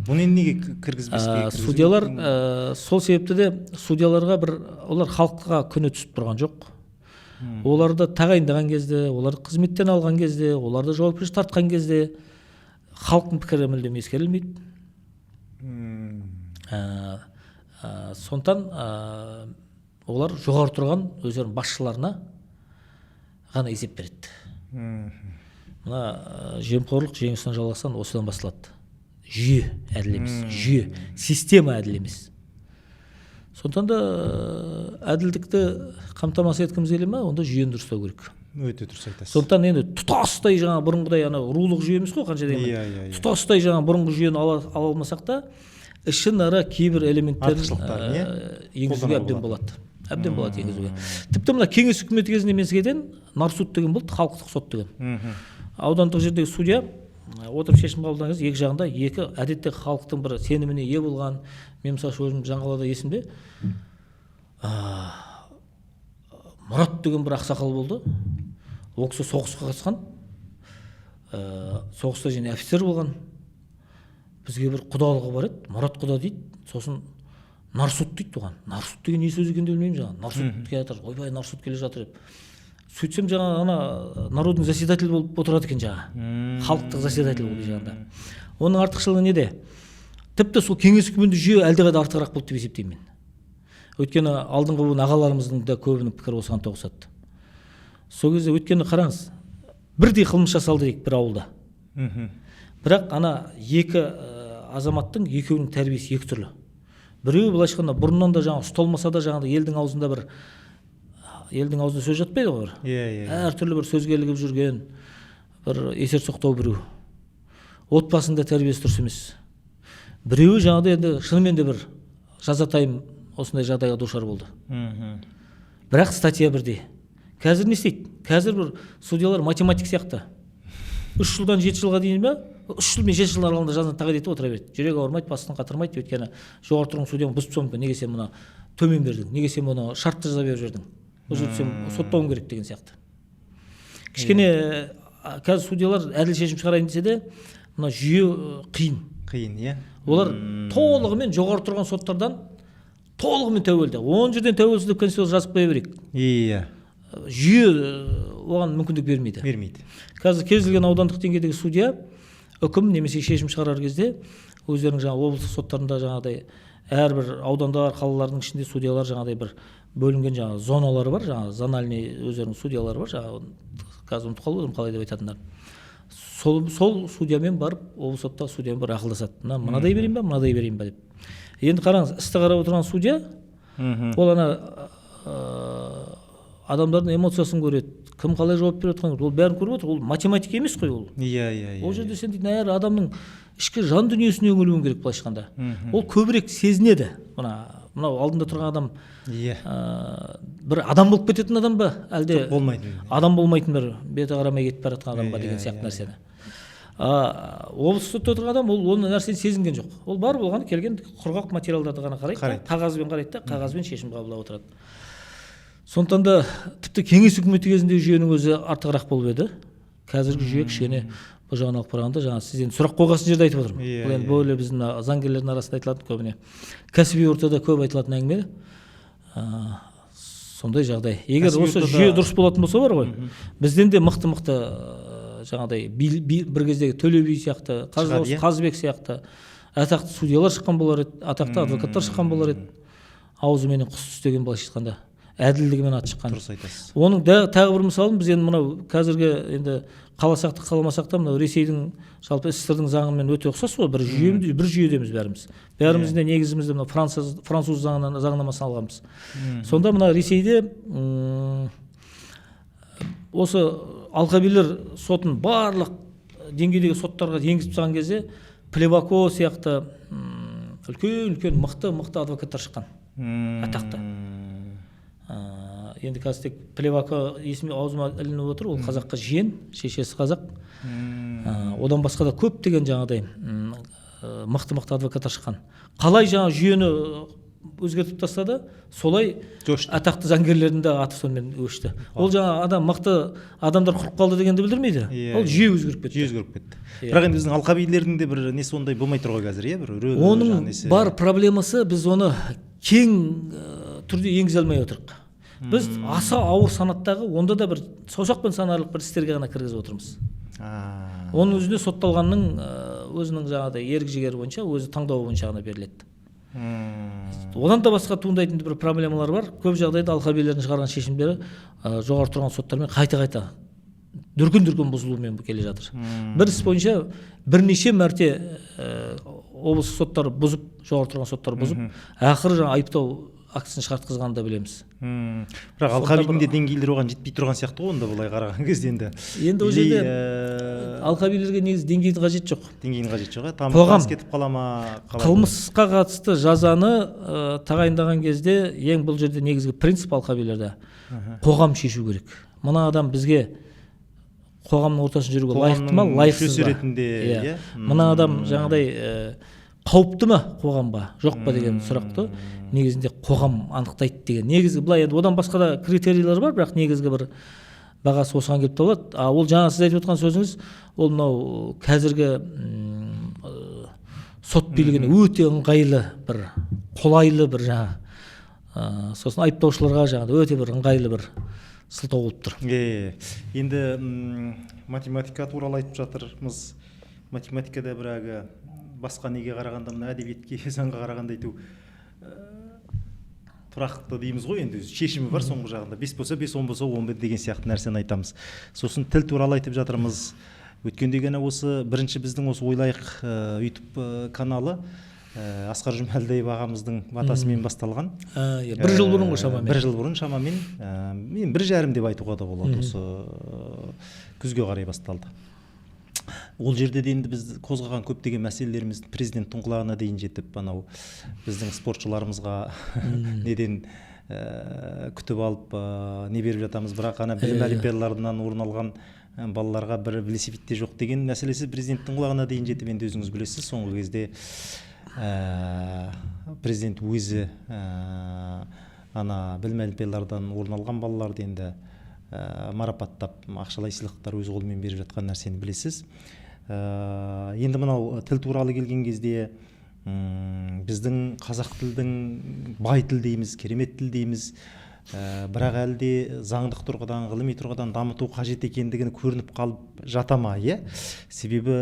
Бұны неге кіргізбеске? Судьялар сол себепті де судьяларға олар халыққа күні түсіп тұрған жоқ. Оларды тағайындаған кезде, оларды қызметтен алған кезде, оларды жауапкершілікке тартқан кезде халықтың пікірі мүлдем ескерілмейді. Сондықтан олар жоғары тұрған өздерінің басшыларына ғана есеп береді. Мына жемқорлық жеңістен жалғасқан осыдан басталады. Жүйе әділ емес, жүйе, система әділ емес. Сондықтан да әділдікті қамтамасыз еткіміз келе ме, онда жүйені дұрыстау керек. Өте дұрыс айтасыз. Сондықтан енді тұтастай жаңа бұрынғыдай рулық жүйе емес қой, қанша деймін. Тұтастай жаңа бұрынғы жүйені ала алмасақ та, ішінара кейбір элементтерін енгізуге әбден болады. Әбден болады енгізуге. Тіпті мына кеңес үкіметі кезінде менсігеден нарсуд деген болды, халықтық сот деген. Аудандық жердегі судья отырып шешім қабылдаған кезде екі жағында екі әдетте халықтың бір сеніміне ие болған, мен мысалы өзім Жаңқалада есімде Мұрат деген бір ақсақал болды. Ол кісі соғысқа қатысқан, соғыста және офицер болған. Бізге бір құдалығы бар еді, Мұрат құда дейді. Сосын нарсуд дейді оған. Нарсуд деген не сөз екенін білмеймін жаңа. Нарсуд келе жатыр, ойбай нарсуд келе жатыр деп. Сөйтсем жаңа народный заседатель болып отырады екен жаңа. Халықтық заседатель болды жаңағында. Оның артықшылығы неде? Тіпті сол кеңес үкіметі жүйе әлдеқайда артығырақ болды деп есептеймін мен. Өйткені алдыңғы буын ағаларымыздың да көбінің пікірі осыған тоғысады. Сол кезде өйткені қараңыз, бірдей қылмыс жасалды дейік бір ауылда. Бірақ екі азаматтың екеуінің тәрбиесі екі түрлі. Біреуі былайша айтқанда бұрыннан да жаңа ұсталмаса да жаңағыдай елдің аузында сөз жатпайды ғой. Әртүрлі бір сөзге ілігіп жүрген, бір есер соқтау біреу. Отбасында тәрбиесі дұрыс емес. Біреуі жаңағыдай енді шынымен де бір жазатайым осындай жағдайға душар болды. Бірақ статья бірдей. Қазір не істейді? Қазір бір судьялар математик сияқты. 3 жылдан 7 жылға дейін ба? 3 жыл мен 7 жыл аралығында жазаны тағайын етіп отыра береді. Жүрегі ауырмайды, басын қатырмайды, өйткені жоғары тұрған судья бұзып соңғы неге сен мұны төмен бердің? Неге сен мұны шартты жаза беріп жүрдің? Бұл жерде сен соттауың керек деген сияқты. Кішкене қазір судьялар әділ шешім шығарайын десе де, мына жүйе қиын, иә. Олар толығымен жоғары тұрған соттардан толығымен тәуелді. 10 жерден тәуелсіз деп конституция жазып қоя берейік. Иә. Жүйе оған мүмкіндік бермейді. Қазір кез келген аудандық деңгейдегі судья үкім немесе шешім шығарар кезде өздерінің жаңа облыстық соттарында жаңағыдай әрбір аудандар, қалалардың ішінде судьялар жаңағыдай бір бөлінген жаңа зоналары бар, жаңа зональный өздерінің судьялары бар, жаңа қазір ұмытып қалып отырмын қалай деп айтатындарын. Сол судьямен барып, облыс соттағы судьямен бір ақылдасады. Мынадай берейін ба, мынадай берейін ба деп. Енді қараңыз, істі қарап отырған судья, ол адамдардың эмоциясын көреді, кім қалай жауап беріп жатқанын, ол бәрін көріп отыр. Ол математика емес қой ол. Иә. Ол жерде сен дейтін әр адамның ішкі жан дүниесіне үңілуің керек былайша айтқанда. Ол көбірек сезінеді. Мынау алдында тұрған адам бір адам болып кететін адам ба, әлде адам болмайтын бір беті қарамай кетіп бара жатқан адам ба деген сияқты нәрсені. Облыс сотта отырған адам ол оны нәрсені сезінген жоқ. Ол бар болғаны келген құрғақ материалдарды ғана қарайды, қағазбен қарайды да, қағазбен шешім қабылдап отырады. Сондықтан да тіпті кеңес үкіметі кезінде жүйенің өзі артығырақ болып еді. Қазіргі жүйе кішкене бұл жағын алып қарағанда, жаңа сіз енді сұрақ қойған жерде айтып отырмын. Бұл енді бөле біздің заңгерлердің арасында айтылатын көбіне кәсіби ортада көп айтылатын әңгіме. Сондай жағдай. Егер осы жүйе дұрыс болатын болса бар ғой, бізден де мықты жаңағыдай бір кездегі Төле би сияқты, Қазыбек сияқты атақты судьялар шыққан болар еді, атақты адвокаттар шыққан болар еді. Аузыменен құс түстеген былайша айтқанда, әділдігімен аты шыққан. Дұрыс айтасыз. Оның тағы бір мысалын біз енді мынау қазіргі енді қаласақ та қаламасақ та мынау Ресейдің жалпы СССР-дің заңымен өте ұқсас ғой, бір жүйедеміз бәріміз. Бәрімізде негізімізде мынау француз заңнамасын алғанбыз. Сонда мына Ресейде осы алқабилер сотын барлық деңгейдегі соттарға енгізіп тастаған кезде Плевако сияқты үлкен мықты адвокаттар шыққан, атақты. Енді қазір тек Плевако есіме аузыма ілініп отыр, ол қазаққа жиен, шешесі қазақ. Одан басқа да көптеген жаңағыдай мықты адвокаттар шыққан. Қалай жаңа жүйені өзгертіп тастады, солай атақты заңгерлердің де аты сонымен өшті. Ол жаңа мықты адамдар құрып қалды дегенді білдірмейді. Ол жүйе өзгеріп кетті. Бірақ енді біздің алқабилердің де бір несі ондай болмай тұр ғой қазір, иә, бір үрегі. Оның бар проблемасы, біз оны кең түрде енгізе алмай отырмыз. Біз аса ауыр санаттағы, онда да бір саусақпен санарлық бір істерге ғана кіргізіп отырмыз. Оның өзінде сотталғанның өзінің жаңағыдай ерік жігері бойынша, өзі таңдауы бойынша ғана беріледі. Одан да басқа туындайтын бір проблемалар бар. Көп жағдайда алқабилердің шығарған шешімдері жоғары тұрған соттармен қайта дүркін бұзылумен келе жатыр. Бір іс бойынша бірнеше мәрте облыс соттары бұзып, жоғары тұрған соттар бұзып, ақыры жаңа айыптау актісін шығартқызғанын да білеміз. Бірақ алқабилдің де деңгейлері оған жетпей тұрған сияқты ғой, онда былай қараған кезде енді. Енді ол жерде алқабилерге негізі деңгейдің қажеті жоқ. Деңгейдің қажеті жоқ, тамыз кетіп қала ма? Қылмысқа қатысты жазаны тағайындаған кезде ең бұл жерде негізгі принцип алқабилерде қоғам шешу керек. Мына адам бізге қоғамның ортасында жүруге лайықты ма, лайықсыз ба? Мына адам жаңағыдай қауіпті ма қоғамға, жоқ па деген сұрақты негізінде қоғам анықтайды деген. Негізгі былай енді одан басқа да критерийлер бар, бірақ негізгі бір бағасы осыған келіп табылады. Ол жаңа сіз айтып отқан сөзіңіз, ол мынау қазіргі сот билігіне өте ыңғайлы бір, қолайлы бір жаңа, сосын айыптаушыларға жаңа өте бір ыңғайлы бір сылтау болып тұр. Енді математика туралы айтып жатырмыз. Математикада бірағы басқа неге қарағанда, мына әдебиетке, заңға қарағанда айту тұрақты дейміз ғой, енді шешімі бар соңғы жағында. 5 болса 5, 10 болса 11 деген сияқты нәрсені айтамыз. Сосын тіл туралы айтып жатырмыз. Өткенде ғана осы бірінші біздің осы ойлайық YouTube каналы Асқар Жұмәлдаев ағамыздың батасымен басталған. 1 жыл бұрын шамамен. 1 жыл бұрын шамамен, 1,5 деп айтуға да болады, осы күзге қарай басталды. Ол жерде де енді біз қозғаған көптеген мәселелеріміз президенттің құлағына дейін жетіп, анау біздің спортшыларымызға неден күтіп алып не беріп жатамыз, бірақ ана білім олимпиадаларынан орын алған балаларға бір велосипедте жоқ деген мәселесі президенттің құлағына дейін жетіп, енді өзіңіз білесіз, соңғы кезде президент өзі ана білім олимпиадалардан орын алған балаларды енді марапаттап, ақшалай сыйлықтар өз қолымен беріп жатқан нәрсені білесіз. Енді мынау тіл туралы келген кезде біздің қазақ тілдің бай тіл дейміз, керемет тіл дейміз, бірақ әлде заңдық тұрғыдан, ғылыми тұрғыдан дамыту қажет екендігін көрініп қалып жата ма, иә? Себебі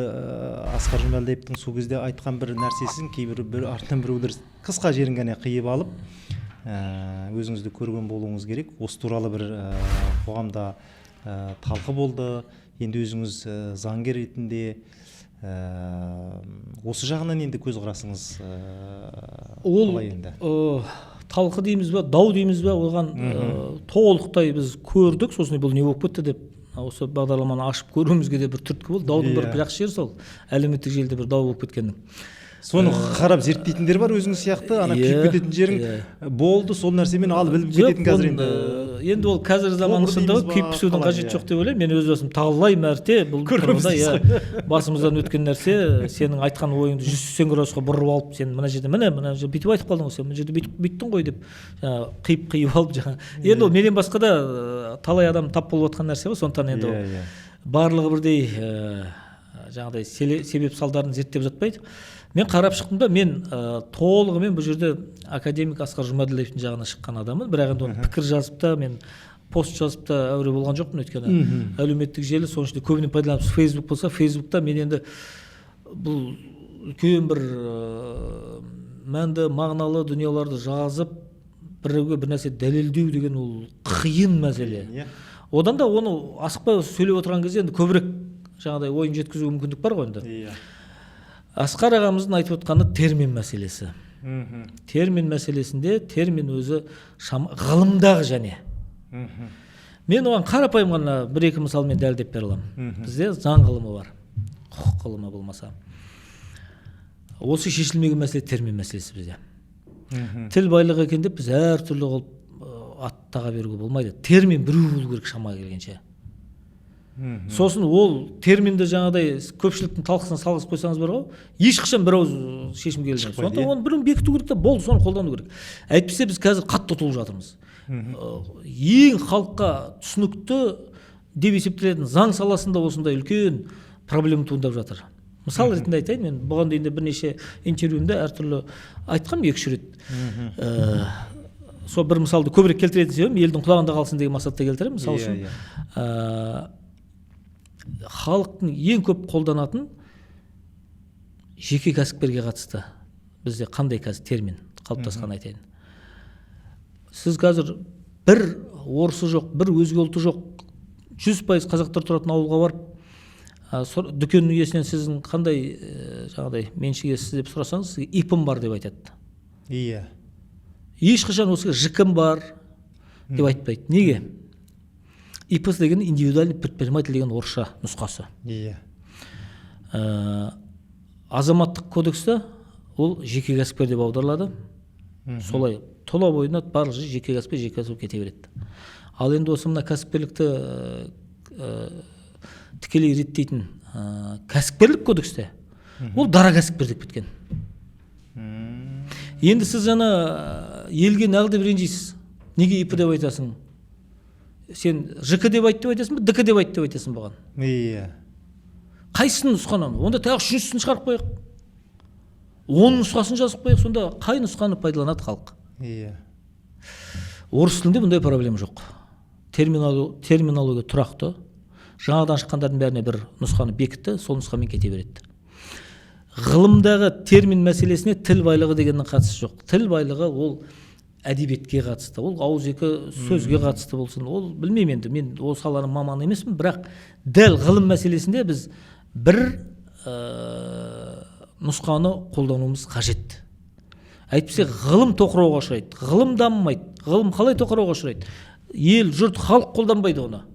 Асқар Жұмәлдаевтың сол кезде айтқан бір нәрсесін кейбір артынан біреулер қысқа жерін ғана қиып алып өзіңізді көрген болуыңыз керек. Осы туралы бір қоғамда талқы болды. Енді өзіңіз заңгер ретінде осы жағынан енді көзқарасыңыз қалай енді? Талқы дейміз ба, дау дейміз ба, оған толықтай біз көрдік, сосын бұл не болып кетті деп осы бағдарламаны ашып көруімізге де бір түрткі болды. Даудың бір жақсы жері сол әлеуметтік желіде бір дау болып кеткеннің. Соны қарап зерттейтіндер бар өзіңіз сияқты, ана күйіп кететін жерің болды, сол нәрсемен алып біліп кететін қазір енді. Енді ол қазір заманның шындығы, күйіп пісудің қажеті жоқ деп ойлаймын. Мен өз басым талай мәрте бұл тұрғыда басымыздан өткен нәрсе, сенің айтқан ойыңды 180 градусқа бұрып алып, сен мына жерде мына жерде бүйтіп айтып қалдың ғой, сен мына жерде бүйттің ғой деп қиып алып жаңа. Енді ол менен басқа да талай адам тап болып жатқан нәрсе ғой, сондықтан енді барлығы бірдей жаңағыдай себеп салдарын зерттеп жатпайды. Мен қарап шықтым да, мен толығымен бұл жерде академик Асқар Жұмаділовтің жағына шыққан адамын, бірақ енді оны пікір жазып та, мен пост жазып та әуре болған жоқпын, өйткені әлеуметтік желі соның ішінде көбіне пайдаланып Facebook болса, Facebook'та мен енді бұл үлкен бір мәнді, мағыналы дүниелерді жазып, біреуге бір нәрсе дәлелдеу деген ол қиын мәселе. Одан да оны асықпай сөйлеп отырған кезде енді көбірек жаңағыдай ойын жеткізу мүмкіндік бар ғой енді. Асқар ағамыздың айтып отқаны термин мәселесі. Термин мәселесінде термин өзі ғылымдағы және. Мен оған қарапайым ғана бір-екі мысалмен дәлелдеп бере аламын. Бізде заң ғылымы бар, құқық ғылымы болмаса. Осы шешілмеген мәселе термин мәселесі бізде. Тіл байлығы екен деп біз әртүрлі қылып аттаға беруге болмайды. Термин біреу болу керек шамаға келгенше. Сосын ол терминді жаңағыдай көпшіліктің талқысына салғызып қойсаңыз бар ғой, ешқашан бір ауыз шешімге келмейді. Сондықтан оны біреуін бекіту керек та, болды, соны қолдану керек. Әйтпесе біз қазір қатты ұтылып жатырмыз. Ең халыққа түсінікті деп есептелетін заң саласында осындай үлкен проблема туындап жатыр. Мысал ретінде айтайын, мен бұған дейін де бірнеше интервьюімде әртүрлі айтқам 2-3 рет. Сол бір мысалды көбірек келтіретін себебім елдің құлағында қалсын деген мақсатта келтіремін. Мысал үшін халықтың ең көп қолданатын жеке кәсіпкерге қатысты бізде қандай қазір термин қалыптасқан айтайын. Сіз қазір бір орысы жоқ, бір өзге ұлты жоқ, 100% қазақтар тұратын ауылға барып, дүкеннің иесінен сіздің қандай жаңағыдай меншік иесісіз деп сұрасаңыз, ипім бар деп айтады. Иә. Ешқашан осыға ЖК-м бар деп айтпайды. Неге? ИПС деген индивидуальный предприниматель деген орысша нұсқасы. Азаматтық кодексте ол жеке кәсіпкер деп аударылады. Солай тола бойына барлық жеке кәсіпкер кете береді. Ал енді осы мына кәсіпкерлікті тікелей реттейтін кәсіпкерлік кодексте ол дара кәсіпкер деп кеткен. Енді сіз жаңа елге нағыл деп ренжисіз. Неге ИП деп айтасың? Сен ЖК деп айт деп айтасың ба, ДК деп айт деп айтасың бұған? Иә. Қайсысын нұсқаны? Онда тағы үшіншісін шығарып қояйық. 10 нұсқасын жазып қояйық, сонда қай нұсқаны пайдаланады халық? Иә. Орыс тілінде бұндай проблема жоқ. Терминология тұрақты. Жаңадан шыққандардың бәріне бір нұсқаны бекітті, сол нұсқамен кете береді. Ғылымдағы термин мәселесіне тіл байлығы дегеннің қатысы жоқ. Тіл байлығы ол әдебиетке қатысты, ол ауызекі сөзге қатысты болсын, ол білмеймін енді, мен ол саланың маманы емеспін, бірақ дәл ғылым мәселесінде біз бір нұсқаны қолдануымыз қажет. Әйтпесе ғылым тоқырауға ұшырайды, ғылым дамымайды. Ғылым қалай тоқырауға ұшырайды? Ел, жұрт, халық қолданбайды оны,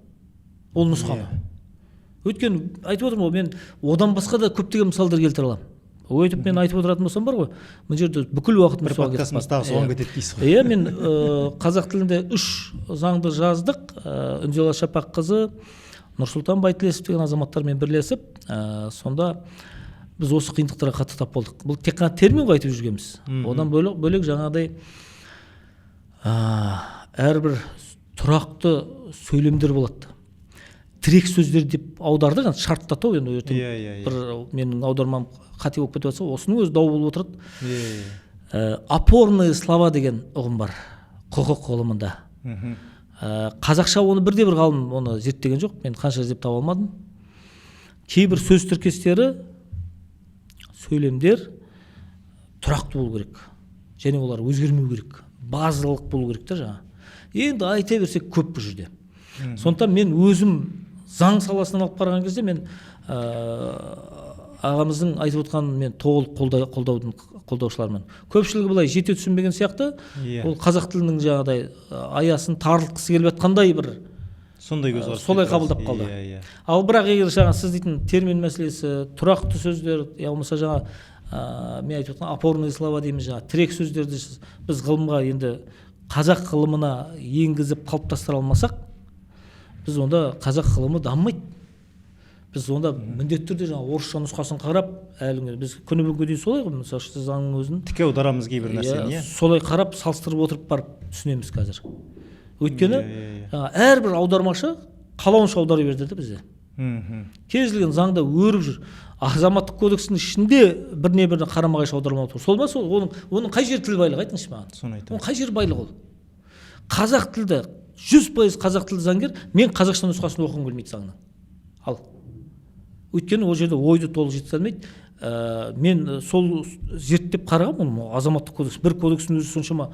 ол нұсқаны. Өйткені айтып отырмын ғой, мен одан басқа да көптеген мысалдар келтіре аламын. Өйтіп мен айтып отыратын болсам бар ғой, бұл жерде бүкіл уақытымыз соған кетіп подкастымыздағы соған кетеді дейсіз ғой. Иә, мен қазақ тілінде 3 заңды жаздық. Үнзила Шапаққызы, Нұрсұлтан Байтілесов деген азаматтармен бірлесіп, сонда біз осы қиындықтарға қатты тап болдық. Бұл тек қана термин ғой айтып жүргенбіз. Одан бөлек жаңағыдай әрбір тұрақты сөйлемдер болады. Тірек сөздер деп аудардық, шарттату енді бір менің аудармам қате болып кетіп жатса, осының өзі дау болып отырады. Опорные слова деген ұғым бар құқық ғылымында. Қазақша оны бірде-бір ғалым оны зерттеген жоқ, мен қанша іздеп таба алмадым. Кейбір сөз тіркестері, сөйлемдер тұрақты болу керек, және олар өзгермеу керек, базалық болу керек та жаңа. Енді айта берсек көп бұл жерде. Сондықтан мен өзім заң саласынан алып қараған кезде мен ағамыздың айтып отқанын мен толық қолдаушылармын. Көпшілігі былай жете түсінбеген сияқты, ол қазақ тілінің жаңағыдай аясын тарылтқысы келіп жатқандай бір сондай көзқарас солай қабылдап қалды. Ал бірақ егер жаңа сіз дейтін термин мәселесі, тұрақты сөздер, я болмаса жаңа мен айтып отқан опорные слова дейміз, жаңа тірек сөздерді біз ғылымға енді қазақ ғылымына енгізіп қалыптастыра алмасақ, біз онда қазақ ғылымы дамымайды. Біз онда міндетті түрде жаңа орысша нұсқасын қарап, әлі біз күні бүгінге дейін солай ғой, мысалы заңның өзін тіке аударамыз кейбір нәрсені, солай қарап салыстырып отырып барып түсінеміз қазір. Өйткені әрбір аудармашы қалауынша аудара берді бізде. Кез келген заңда өріп жүр. Азаматтық кодекстің ішінде біріне біріне қарама-қайшы аударма тұр. Сол ма сол? Оның қай жер тіл байлығы, айтыңызшы маған. Соны айтамын. Оның қай жер байлығы ол? Қазақ тілді 100% қазақ тілді заңгер, мен қазақша нұсқасын оқығым келмейді заңның. Ал өйткені ол жерде ойды толық жеткізе алмайды. Мен сол зерттеп қарағам, азаматтық кодекс, бір кодекстің өзі соншама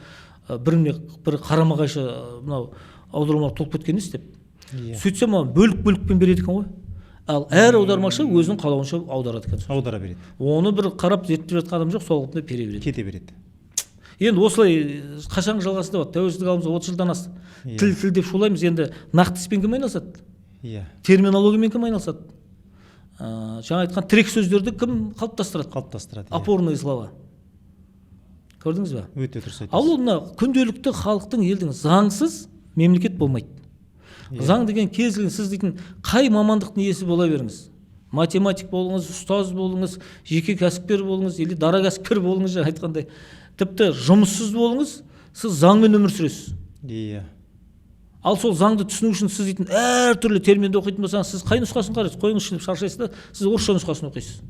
біріне бір қарама-қайшы мынау аудармалар толып кеткен емес деп. Сөйтсем бөлік-бөлікпен береді екен ғой. Ал әр аудармашы өзінің қалауынша аударады екен. Аудара береді. Оны бір қарап зерттеп жатқан адам жоқ, сол қалпында пере береді. Кете береді. Енді осылай қашанғы жалғасты болады. Тәуелсіздік алуымызға 30 жылдан асты. Тіл деп шулаймыз. Енді нақты іспен кім айналысады? Терминологиямен кім айналысады? Жаңа айтқан тірек сөздерді кім қалыптастырады? Опорные слова. Көрдіңіз бе? Өте дұрыс айтасыз. Ал мына күнделікті халықтың, елдің заңсыз мемлекет болмайды. Заң деген кез келген сіз дейтін қай мамандықтың иесі бола беріңіз. Математик болыңыз, ұстаз болыңыз, жеке кәсіпкер болыңыз, или дара кәсіпкер болыңыз, жаңа айтқандай. Тіпті жұмыссыз болыңыз, сіз заңмен өмір сүресіз. Ал сол заңды түсіну үшін сіз дейтін әртүрлі терминді оқитын болсаңыз, сіз қай нұсқасын қарайсыз? Қойыңыз деп шаршайсыз да, сіз орысша нұсқасын оқисыз.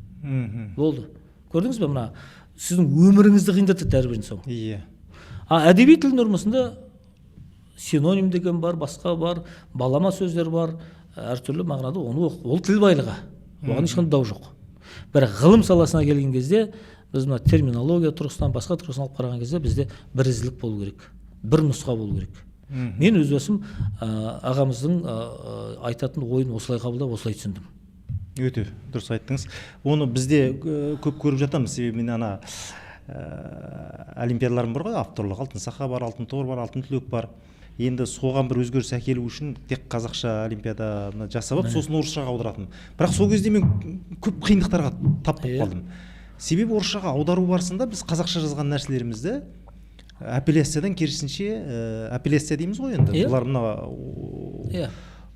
Болды. Көрдіңіз бе, мына сіздің өміріңізді қиындатады әрбірін соң. Әдеби тіл нормасында синоним деген бар, басқа бар, балама сөздер бар, әртүрлі мағынада оны оқы. Ол тіл байлығы. Оған ешқандай дау жоқ. Бірақ ғылым саласына келген кезде біз мына терминология тұрғысынан, басқа тұрғысынан алып қараған кезде бізде бір ізгілік болу керек, бір нұсқа болу керек. Мен өз басым ағамыздың айтатын ойын осылай қабылдап, осылай түсіндім. Өте дұрыс айттыңыз. Оны бізде көп көріп жатамыз. Себебі мен ана олимпиадаларым бар ғой, авторлық, алтын сақа бар, алтын тор бар, алтын түлек бар. Енді соған бір өзгеріс әкелу үшін тек қазақша олимпиаданы жасап, сосын орысшаға аударатын. Бірақ сол кезде мен көп қиындықтарға тап болып қалдым. Себебі орысшаға аудару барысында біз қазақша жазған нәрселерімізді апелляциядан керісінше, апелляция дейміз ғой енді. Олар мына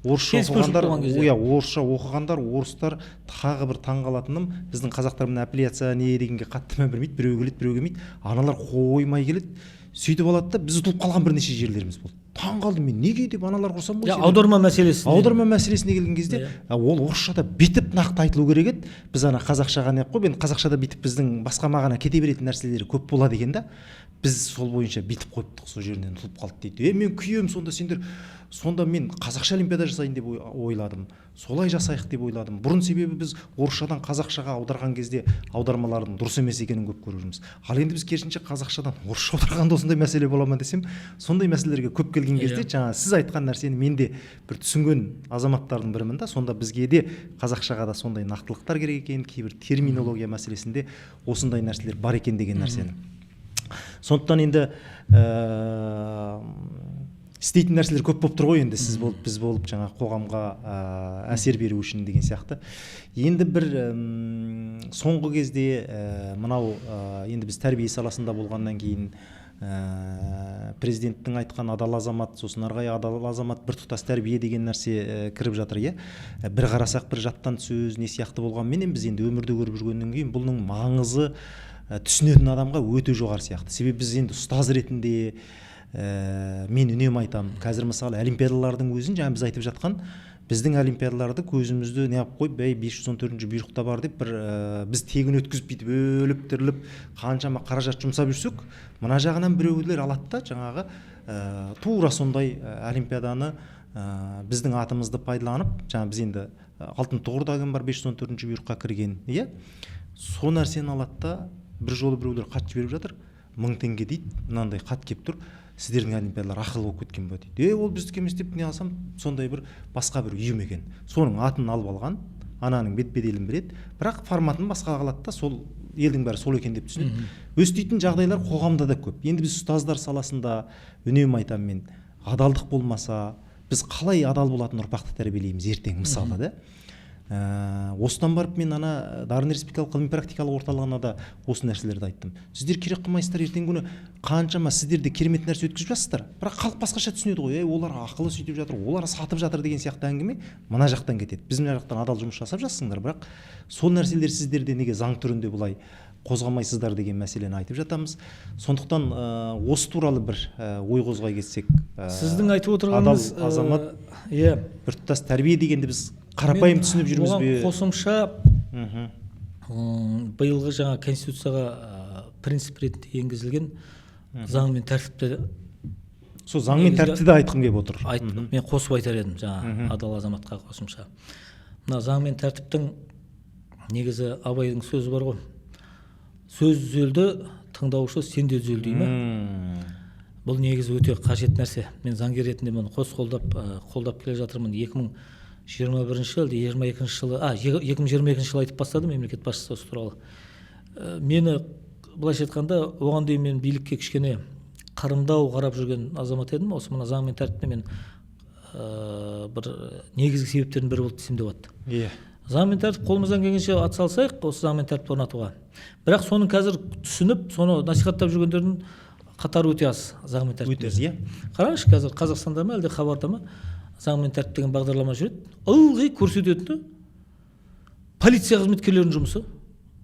орысша оқығандар, орыстар тағы бір таңғалатыным, біздің қазақтар мына апелляция не дегенге қатты мән бермейді, біреу келеді, біреу келмейді. Аналар қоймай келеді, сөйтіп алады да, біз ұтылып қалған бірнеше жерлеріміз болды. Таңғалдым мен, неге деп аналар құрсам ғой. Аударма мәселесіне келген кезде, ол орысшада битіп нақты айтылу керек еді. Біз ана қазақшаға не қойып, енді қазақшада битіп біздің басқа мағына кете беретін нәрселері көп болады екен да. Біз сол бойынша битіп қойыптық, сол жерінен ұтылып қалды дейді. Мен күйем, сонда мен қазақша олимпиада жасайын деп ойладым. Солай жасайық деп ойладым. Бұрын себебі біз орысшадан қазақшаға аударған кезде аудармалардың дұрыс емес екенін көп көріп жүрміз. Ал енді біз керісінше қазақшадан орысша аударғанда осындай мәселе бола ма десем, сондай мәселелерге көп келген кезде, жаңа сіз айтқан нәрсені мен де бір түсінген азаматтардың бірімін да, сонда бізге де қазақшаға да сондай нақтылықтар керек екен, кейбір терминология мәселесінде осындай нәрселер бар екен деген нәрсені. Сондықтан енді істейтін нәрселер көп болып тұр ғой, енді сіз болып, біз болып, жаңа қоғамға әсер беру үшін деген сияқты. Енді бір соңғы кезде мынау енді біз тәрбие саласында болғаннан кейін президенттің айтқан адал азамат, сосын арғай адал азамат, біртұтас тәрбие деген нәрсе кіріп жатыр, иә. Бір қарасақ бір жаттан сөз не сияқты болғанменен біз енді өмірде көріп жүргеннен кейін бұның маңызы түсінетін адамға өте жоғары сияқты. Себебі біз енді ұстаз ретінде мен үнемі айтамын, қазір мысалы олимпиадалардың өзін жаңа біз айтып жатқан, біздің олимпиадаларды көзімізді не қойып, 514 бұйрықта бар деп, біз тегін өткізіп бүйтіп өліп тіріліп қаншама қаражат жұмсап жүрсек, мына жағынан біреулер алады да, жаңағы тура сондай олимпиаданы біздің атымызды пайдаланып, жаңа біз енді алтын тұғыр деген бар, 514 бұйрыққа кірген, иә, сол нәрсені алады да, бір жолы біреулер хат жіберіп жатыр, 1000 теңге дейді, мынандай хат келіп тұр, сіздердің олимпиадалар ақылы болып кеткен ба дейді. Ол біздікі емес деп не алсам, сондай бір басқа бір ұйым екен. Соның атын алып алған, ананың бет-беделін береді, бірақ форматын басқа қылады да, сол елдің бәрі сол екен деп түсінеді. Өстейтін жағдайлар қоғамда да көп. Енді біз ұстаздар саласында үнемі айтамын мен, адалдық болмаса, біз қалай адал болатын ұрпақты тәрбиелейміз ертең мысалы да. Осыдан барып мен ана Дарын республикалық ғылыми практикалық орталығына да осы нәрселерді айттым. Сіздер керек қылмайсыздар, ертеңгі күні қаншама сіздер де керемет нәрсе өткізіп жатсыздар, бірақ халық басқаша түсінеді ғой, олар ақылы сөйтіп жатыр, олар сатып жатыр деген сияқты әңгіме мына жақтан кетеді. Біз мына жақтан адал жұмыс жасап жатсыңдар, бірақ сол нәрселер сіздерде неге заң түрінде бұлай қозғамайсыздар деген мәселені айтып жатамыз. Сондықтан осы туралы бір ой қозғай кетсек, сіздің айтып отырғаныңыз адал азамат, біртұтас тәрбие дегенді біз қарапайым түсініп жүрміз бе? Қосымша биылғы жаңа конституцияға принцип ретінде енгізілген заң мен тәртіпті, сол заң мен тәртіпті де айтқым келіп отыр. Мен қосып айтар едім жаңа адал азаматқа қосымша. Мына заң мен тәртіптің негізі Абайдың сөзі бар ғой. Сөз түзелді, тыңдаушы сен де түзел дей ме? Бұл негізі өте қажет нәрсе. Мен заңгер ретінде мұны қолдап келе жатырмын. 2021 жылы, 22 жылы, 2022 жылы айтып бастады мемлекет басшысы осы туралы. Мені былайша айтқанда, оған дейін мен билікке кішкене қарымдау қарап жүрген азамат едім. Осы мына заң мен тәртіпті мен бір негізгі себептердің бірі болды десем де болады. Заң мен тәртіп қолымыздан келгенше атсалысайық осы заң мен тәртіпті орнатуға. Бірақ соның қазір түсініп, соны насихаттап жүргендердің қатары өте аз. Заң мен тәртіп. Қараңызшы, қазір Қазақстанда ма әлде хабарда ма заң мен тәртіп деген бағдарлама жүреді. Ылғи көрсететіні полиция қызметкерлерінің жұмысы.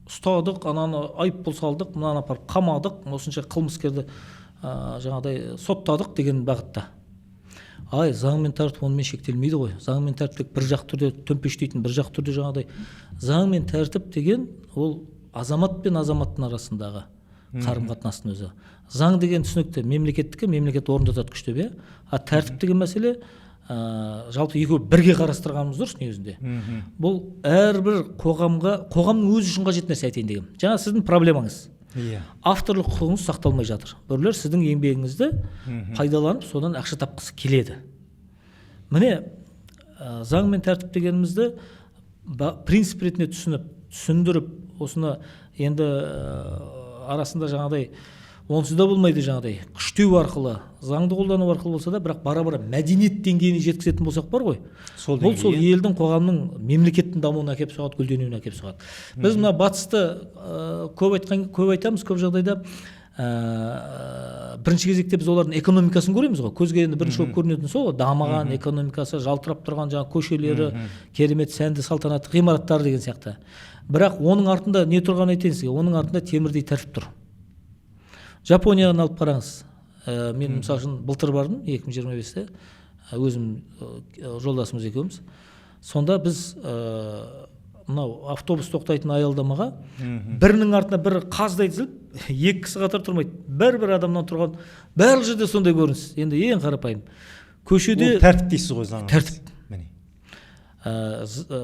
Ұстадық, ананы айыппұл салдық, мынаны апарып қамадық, осынша қылмыскерді жаңағыдай соттадық деген бағытта. Заң мен тәртіп онымен шектелмейді ғой. Заң мен тәртіп бір жақ түрде төмпештейтін, бір жақ түрде жаңағыдай. Заң мен тәртіп деген ол азамат пен азаматтың арасындағы қарым-қатынастың өзі. Заң деген түсінікті мемлекеттікі, мемлекет орындатады күштеп, тәртіп деген мәселе жалпы екеуі бірге қарастырғанымыз дұрыс негізінде. Бұл әрбір қоғамның өзі үшін қажет нәрсе айтайын деген. Жаңа сіздің проблемаңыз. Авторлық құқығыңыз сақталмай жатыр. Біреулер сіздің еңбегіңізді пайдаланып, содан ақша тапқысы келеді. Міне, заң мен тәртіп дегенімізді принцип ретінде түсіндіріп, осыны енді арасында жаңағыдай онсыз да болмайды, жаңағыдай күштеу арқылы, заңды қолдану арқылы болса да, бірақ бара-бара мәдениет деңгейіне жеткізетін болсақ бар ғой. Бұл сол елдің, қоғамның, мемлекеттің дамуына әкеп соғады, гүлденуіне әкеп соғады. Біз мына батысты көп айтамыз, көп жағдайда бірінші кезекте біз олардың экономикасын көреміз ғой. Көзге енді бірінші болып көрінетін сол ғой, дамыған экономикасы, жалтырап тұрған жаңа көшелері, керемет сәнді салтанатты ғимараттары деген сияқты. Бірақ оның артында не тұрғанын айтайын сізге, оның артында темірдей тәртіп тұр. Жапонияны алып қараңыз. Мен мысалы үшін былтыр бардым 2025-те, өзім жолдасымыз екеуміз. Сонда біз мынау автобус тоқтайтын аялдамаға бірінің артына бір қаздай тізіліп, екі кісі қатар тұрмайды. Бір адамнан тұрған барлық жерде сондай көрініс. Енді ең қарапайым. Көшеде тәртіп дейсіз ғой заңға. Тәртіп.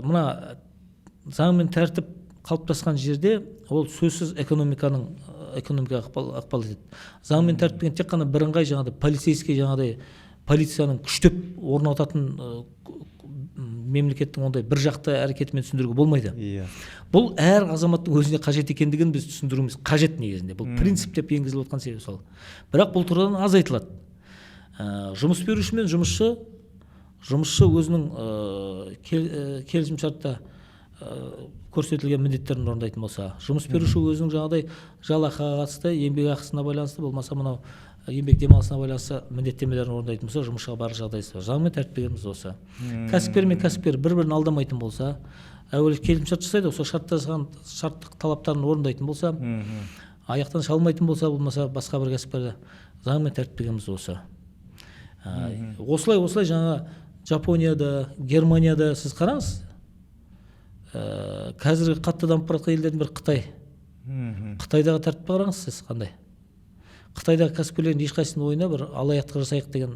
Мына заң мен тәртіп қалыптасқан жерде ол сөзсіз экономикаға ықпал етеді. Заң мен тәртіп деген тек қана бірыңғай жаңағыдай полицейский жаңағыдай полицияның күштеп орнататын мемлекеттің ондай бір жақты әрекетімен түсіндіруге болмайды. Бұл әр азаматтың өзіне қажет екендігін біз түсіндіруіміз қажет негізінде. Бұл принцип деп енгізіліп отқан себебі сол. Бірақ бұл тұрғыдан аз айтылады. Жұмыс беруші мен жұмысшы өзінің келісімшартта көрсетілген міндеттерін орындайтын болса, жұмыс беруші өзінің жаңағыдай жалақыға қатысты, еңбек ақысына байланысты, болмаса мынау еңбек демалысына байланысты міндеттемелерін орындайтын болса, жұмысшыға барлық жағдай жасау. Заң мен тәртіп дегеніміз осы. Кәсіпкер мен кәсіпкер бір-бірін алдамайтын болса, әуелі келісімшарт жасайды, осы шарттасқан шарттық талаптарын орындайтын болса, аяқтан шалмайтын болса, болмаса басқа бір кәсіпкерді, заң мен тәртіп дегеніміз осы. Осылай жаңа Жапонияда, Германияда сіз қараңыз, қазіргі қатты дамып бара жатқан елдердің бірі Қытай. Қытайдағы тәртіпті қараңыз сіз қандай. Қытайдағы кәсіпкерлердің ешқайсысының ойына бір алаяқтық жасайық деген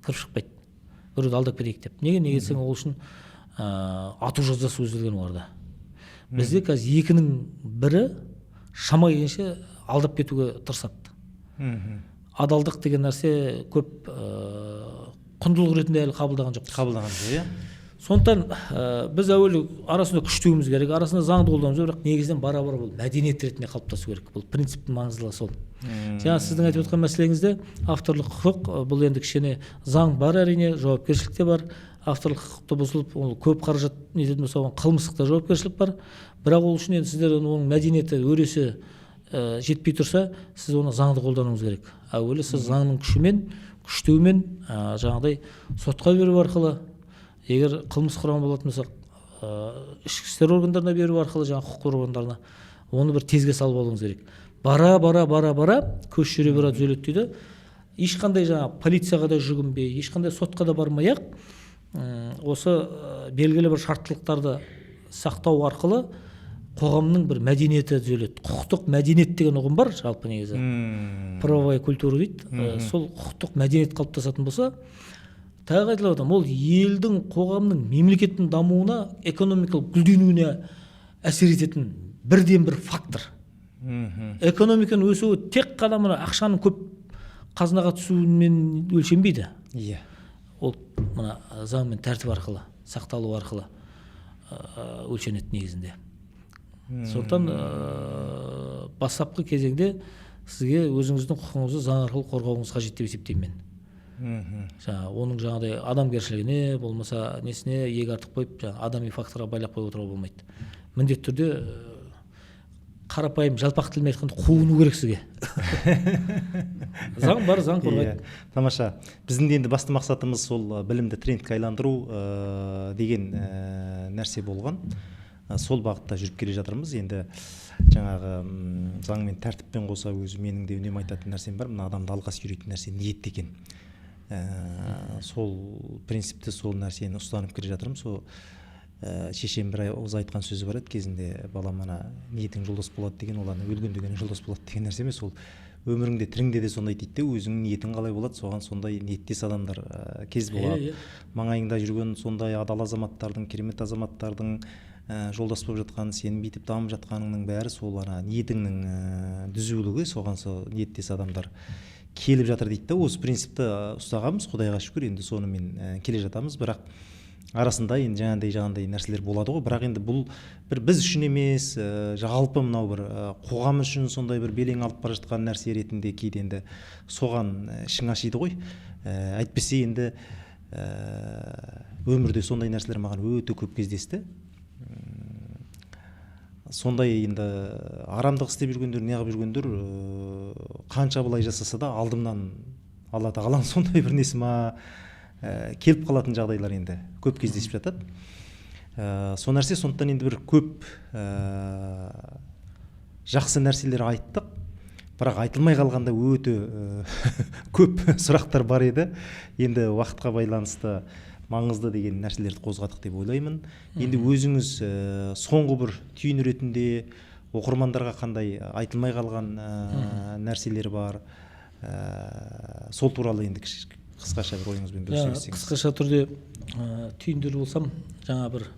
кіріп шықпайды. Біреуді алдап кетейік деп. Неге десең ол үшін ату жазасы көзделген оларда. Бізде қазір екінің бірі шама келгенше алдап кетуге тырысады. адалдық деген нәрсе көп құндылық ретінде әлі қабылдаған жоқпыз. Қабылдаған жоқ, иә. Сондықтан біз әуелі арасында күштеуіміз керек, арасында заңды қолдануымыз керек, бірақ негізінен бара-бара бұл мәдениет ретінде қалыптасу керек. Бұл принциптің маңыздылығы сол. Жаңа сіздің айтып отқан мәселеңізде авторлық құқық, бұл енді кішкене заң бар әрине, жауапкершілік те бар. Авторлық құқықты бұзылып, ол көп қаражат нететін болса, оған қылмыстық та жауапкершілік бар. Бірақ ол үшін енді сіздер оның мәдениеті өресі жетпей тұрса, сіз оны заңды қолдануыңыз керек. Әуелі сіз заңның күшімен, күштеумен, жаңағыдай сотқа беру арқылы, егер қылмыс құрған болатын болса, ішкі істер органдарына беру арқылы, жаңа құқық органдарына, оны бір тезге салып алуыңыз керек. Бара көш жүре бара түзеледі дейді. Ешқандай жаңа полицияға да жүгінбей, ешқандай сотқа да бармай-ақ, осы белгілі бір шарттылықтарды сақтау арқылы қоғамның бір мәдениеті түзеледі. Құқықтық мәдениет деген ұғым бар, жалпы негізі. Правовая культура дейді. Сол құқықтық мәдениет қалыптасатын болса, тағы айтылып отыр, ол елдің, қоғамның, мемлекеттің дамуына, экономикалық гүлденуіне әсер ететін бірден бір фактор. Экономиканың өсуі тек қана мына ақшаның көп қазынаға түсуімен өлшенбейді. Иә. Ол мына заң мен тәртіп арқылы, сақталу арқылы өлшенеді негізінде. Сондықтан бастапқы кезеңде сізге өзіңіздің құқығыңызды заң арқылы қорғауыңыз қажет деп есептеймін мен. Оның жаңағыдай адамгершілігіне, болмаса несіне иек артып қойып, адами факторға байлап қойып отыруға болмайды. Міндетті түрде қарапайым жалпақ тілмен айтқанда қуыну керек сізге. Заң бар, заң қорғайды. Тамаша. Біздің енді басты мақсатымыз сол білімді трендке айландыру деген нәрсе болған. Сол бағытта жүріп келе жатырмыз. Енді жаңағы заң мен тәртіппен қоса өзі менің де үнемі айтатын нәрсем бар. Мына адамды алға сүйрейтін нәрсе ниет екен. Сол принципті, сол нәрсені ұстанып келе жатырмын. Сол шешем бір ауыз айтқан сөзі бар еді кезінде, балам, ана ниетің жолдас болады деген, ол ана өлген деген жолдас болады деген нәрсе емес. Ол өміріңде, тіріңде де сондай дейді, өзіңнің ниетің қалай болады, соған сондай ниеттес адамдар кез болады. Маңайыңда жүрген сондай адал азаматтардың, керемет азаматтардың жолдас болып жатқан, сенің бүйтіп дамып жатқаныңның бәрі сол ана ниетіңнің түзулігі, соған сол ниеттес адамдар келіп жатыр дейді. Осы принципті ұстағанбыз, Құдайға шүкір, енді сонымен келе жатамыз. Бірақ арасында енді жаңағындай нәрселер болады ғой. Бірақ енді бұл бір біз үшін емес, жалпы мынау бір қоғам үшін сондай бір белең алып бара жатқан нәрсе ретінде кейде енді соған ішің ашиды ғой. Әйтпесе енді өмірде сондай нәрселер маған өте көп кездесті. Сондай енді арамдық істеп жүргендер, неғып жүргендер қанша былай жасаса да алдымнан Алла тағаланың сондай бір несі ма келіп қалатын жағдайлар енді көп кездесіп жатады. Сол нәрсе, сондықтан енді бір көп жақсы нәрселер айттық, бірақ айтылмай қалғанда өте көп сұрақтар бар еді. Енді уақытқа байланысты маңызды деген нәрселерді қозғадық деп ойлаймын. Енді өзіңіз соңғы бір түйін ретінде оқырмандарға қандай айтылмай қалған нәрселер бар, сол туралы енді қысқаша бір ойыңызбен бөлісесіз. Қысқаша түрде түйіндер болсам, жаңа бір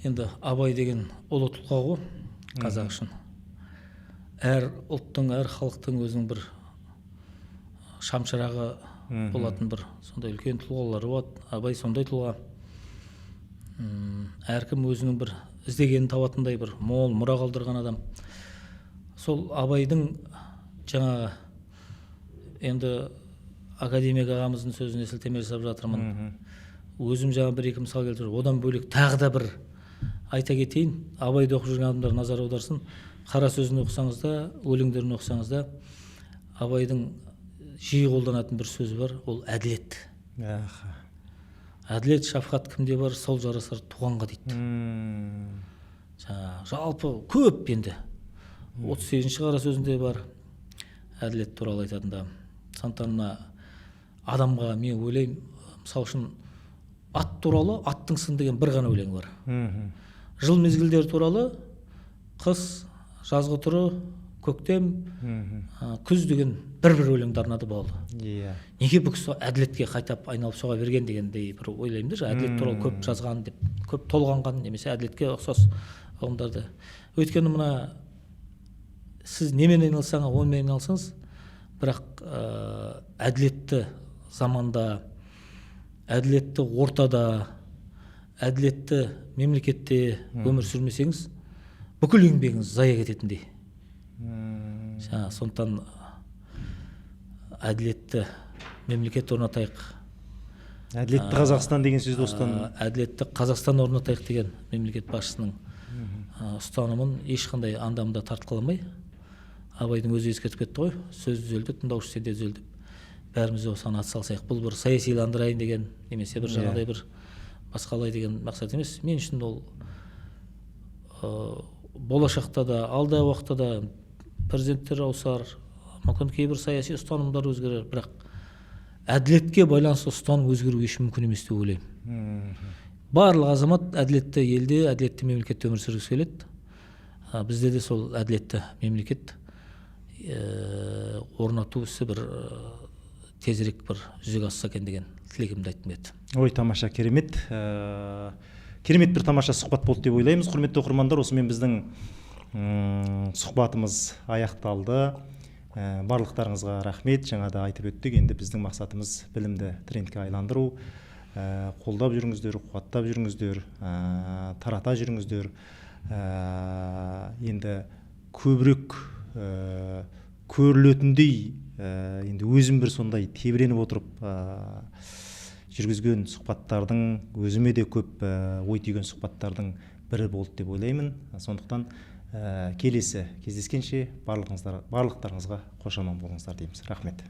енді Абай деген ұлы тұлға ғой қазақ үшін. Әр ұлттың, әр халықтың өзінің бір шамшырағы болатын бір сондай үлкен тұлғалары болады. Абай сондай тұлға. Әркім өзінің бір іздегенін табатындай бір мол мұра қалдырған адам. Сол Абайдың жаңа енді академик ағамыздың сөзіне сілтеме жасап жатырмын. Өзім жаңа бір-екі мысал келтіріп, одан бөлек тағы да бір айта кетейін. Абайды оқып жүрген адамдар назар аударсын. Қара сөзін оқысаңыз да, өлеңдерін оқысаңыз да, Абайдың жиі қолданатын бір сөзі бар, ол әділет. Әділет, шафқат кімде бар, сол жарасар туғанға дейді. Жалпы көп енді. 38-ші қара сөзінде бар әділет туралы айтатында. Сондықтан адамға мен ойлаймын, мысалы үшін ат туралы, аттың сын деген бір ғана өлең бар. Жыл мезгілдер туралы қыс, жазғы тұры, көктем, күз деген бір өлеңді арнады болды. Неге бұл кісі әділетке қайтап айналып соға берген дегендей бір ойлаймын да, әділет туралы көп жазған деп, көп толғанған, немесе әділетке ұқсас ұғымдарды. Өйткені мына сіз немен айналсаңыз, онымен айналсаңыз, бірақ әділетті заманда, әділетті ортада, әділетті мемлекетте өмір сүрмесеңіз, бүкіл еңбегіңіз зая кететіндей. Сондықтан әділетті мемлекет орнатайық. Әділетті Қазақстан деген сөзді осыдан Әділетті Қазақстан орнатайық деген мемлекет басшысының ұстанымын ешқандай андамда тартқыламай, Абайдың өзі ескертіп кетті ғой, сөз түзелді, тыңдаушы сенде түзел деп. Бәріміз де осыған атсалысайық. Бұл бір саясиландырайын деген, немесе бір жаңағыдай бір басқалай деген мақсат емес. Мен үшін ол болашақта да, алда уақытта да президенттер ауысар, мүмкін кейбір саяси ұстанымдар өзгерер, бірақ әділетке байланысты ұстаным өзгеру еш мүмкін емес деп ойлаймын. Барлық азамат әділетті елде, әділетті мемлекетте өмір сүргісі келеді. Бізде де сол әділетті мемлекет орнату ісі бір тезірек бір жүзеге асса екен деген тілегімді айтқым келеді. Ой, тамаша, керемет. Керемет бір тамаша сұхбат болды деп ойлаймыз. Құрметті оқырмандар, осымен біздің сұхбатымыз аяқталды. Барлықтарыңызға рахмет. Жаңа да айтып өттік, енді біздің мақсатымыз білімді трендке айландыру. Қолдап жүріңіздер, қуаттап жүріңіздер, тарата жүріңіздер. Енді көбірек көрілетіндей, енді өзім бір сондай тебіреніп отырып жүргізген сұхбаттардың, өзіме де көп ой түйген сұхбаттардың бірі болды деп ойлаймын. Сондықтан келесі кездескенше барлықтарыңызға қош аман болыңыздар дейміз. Рахмет.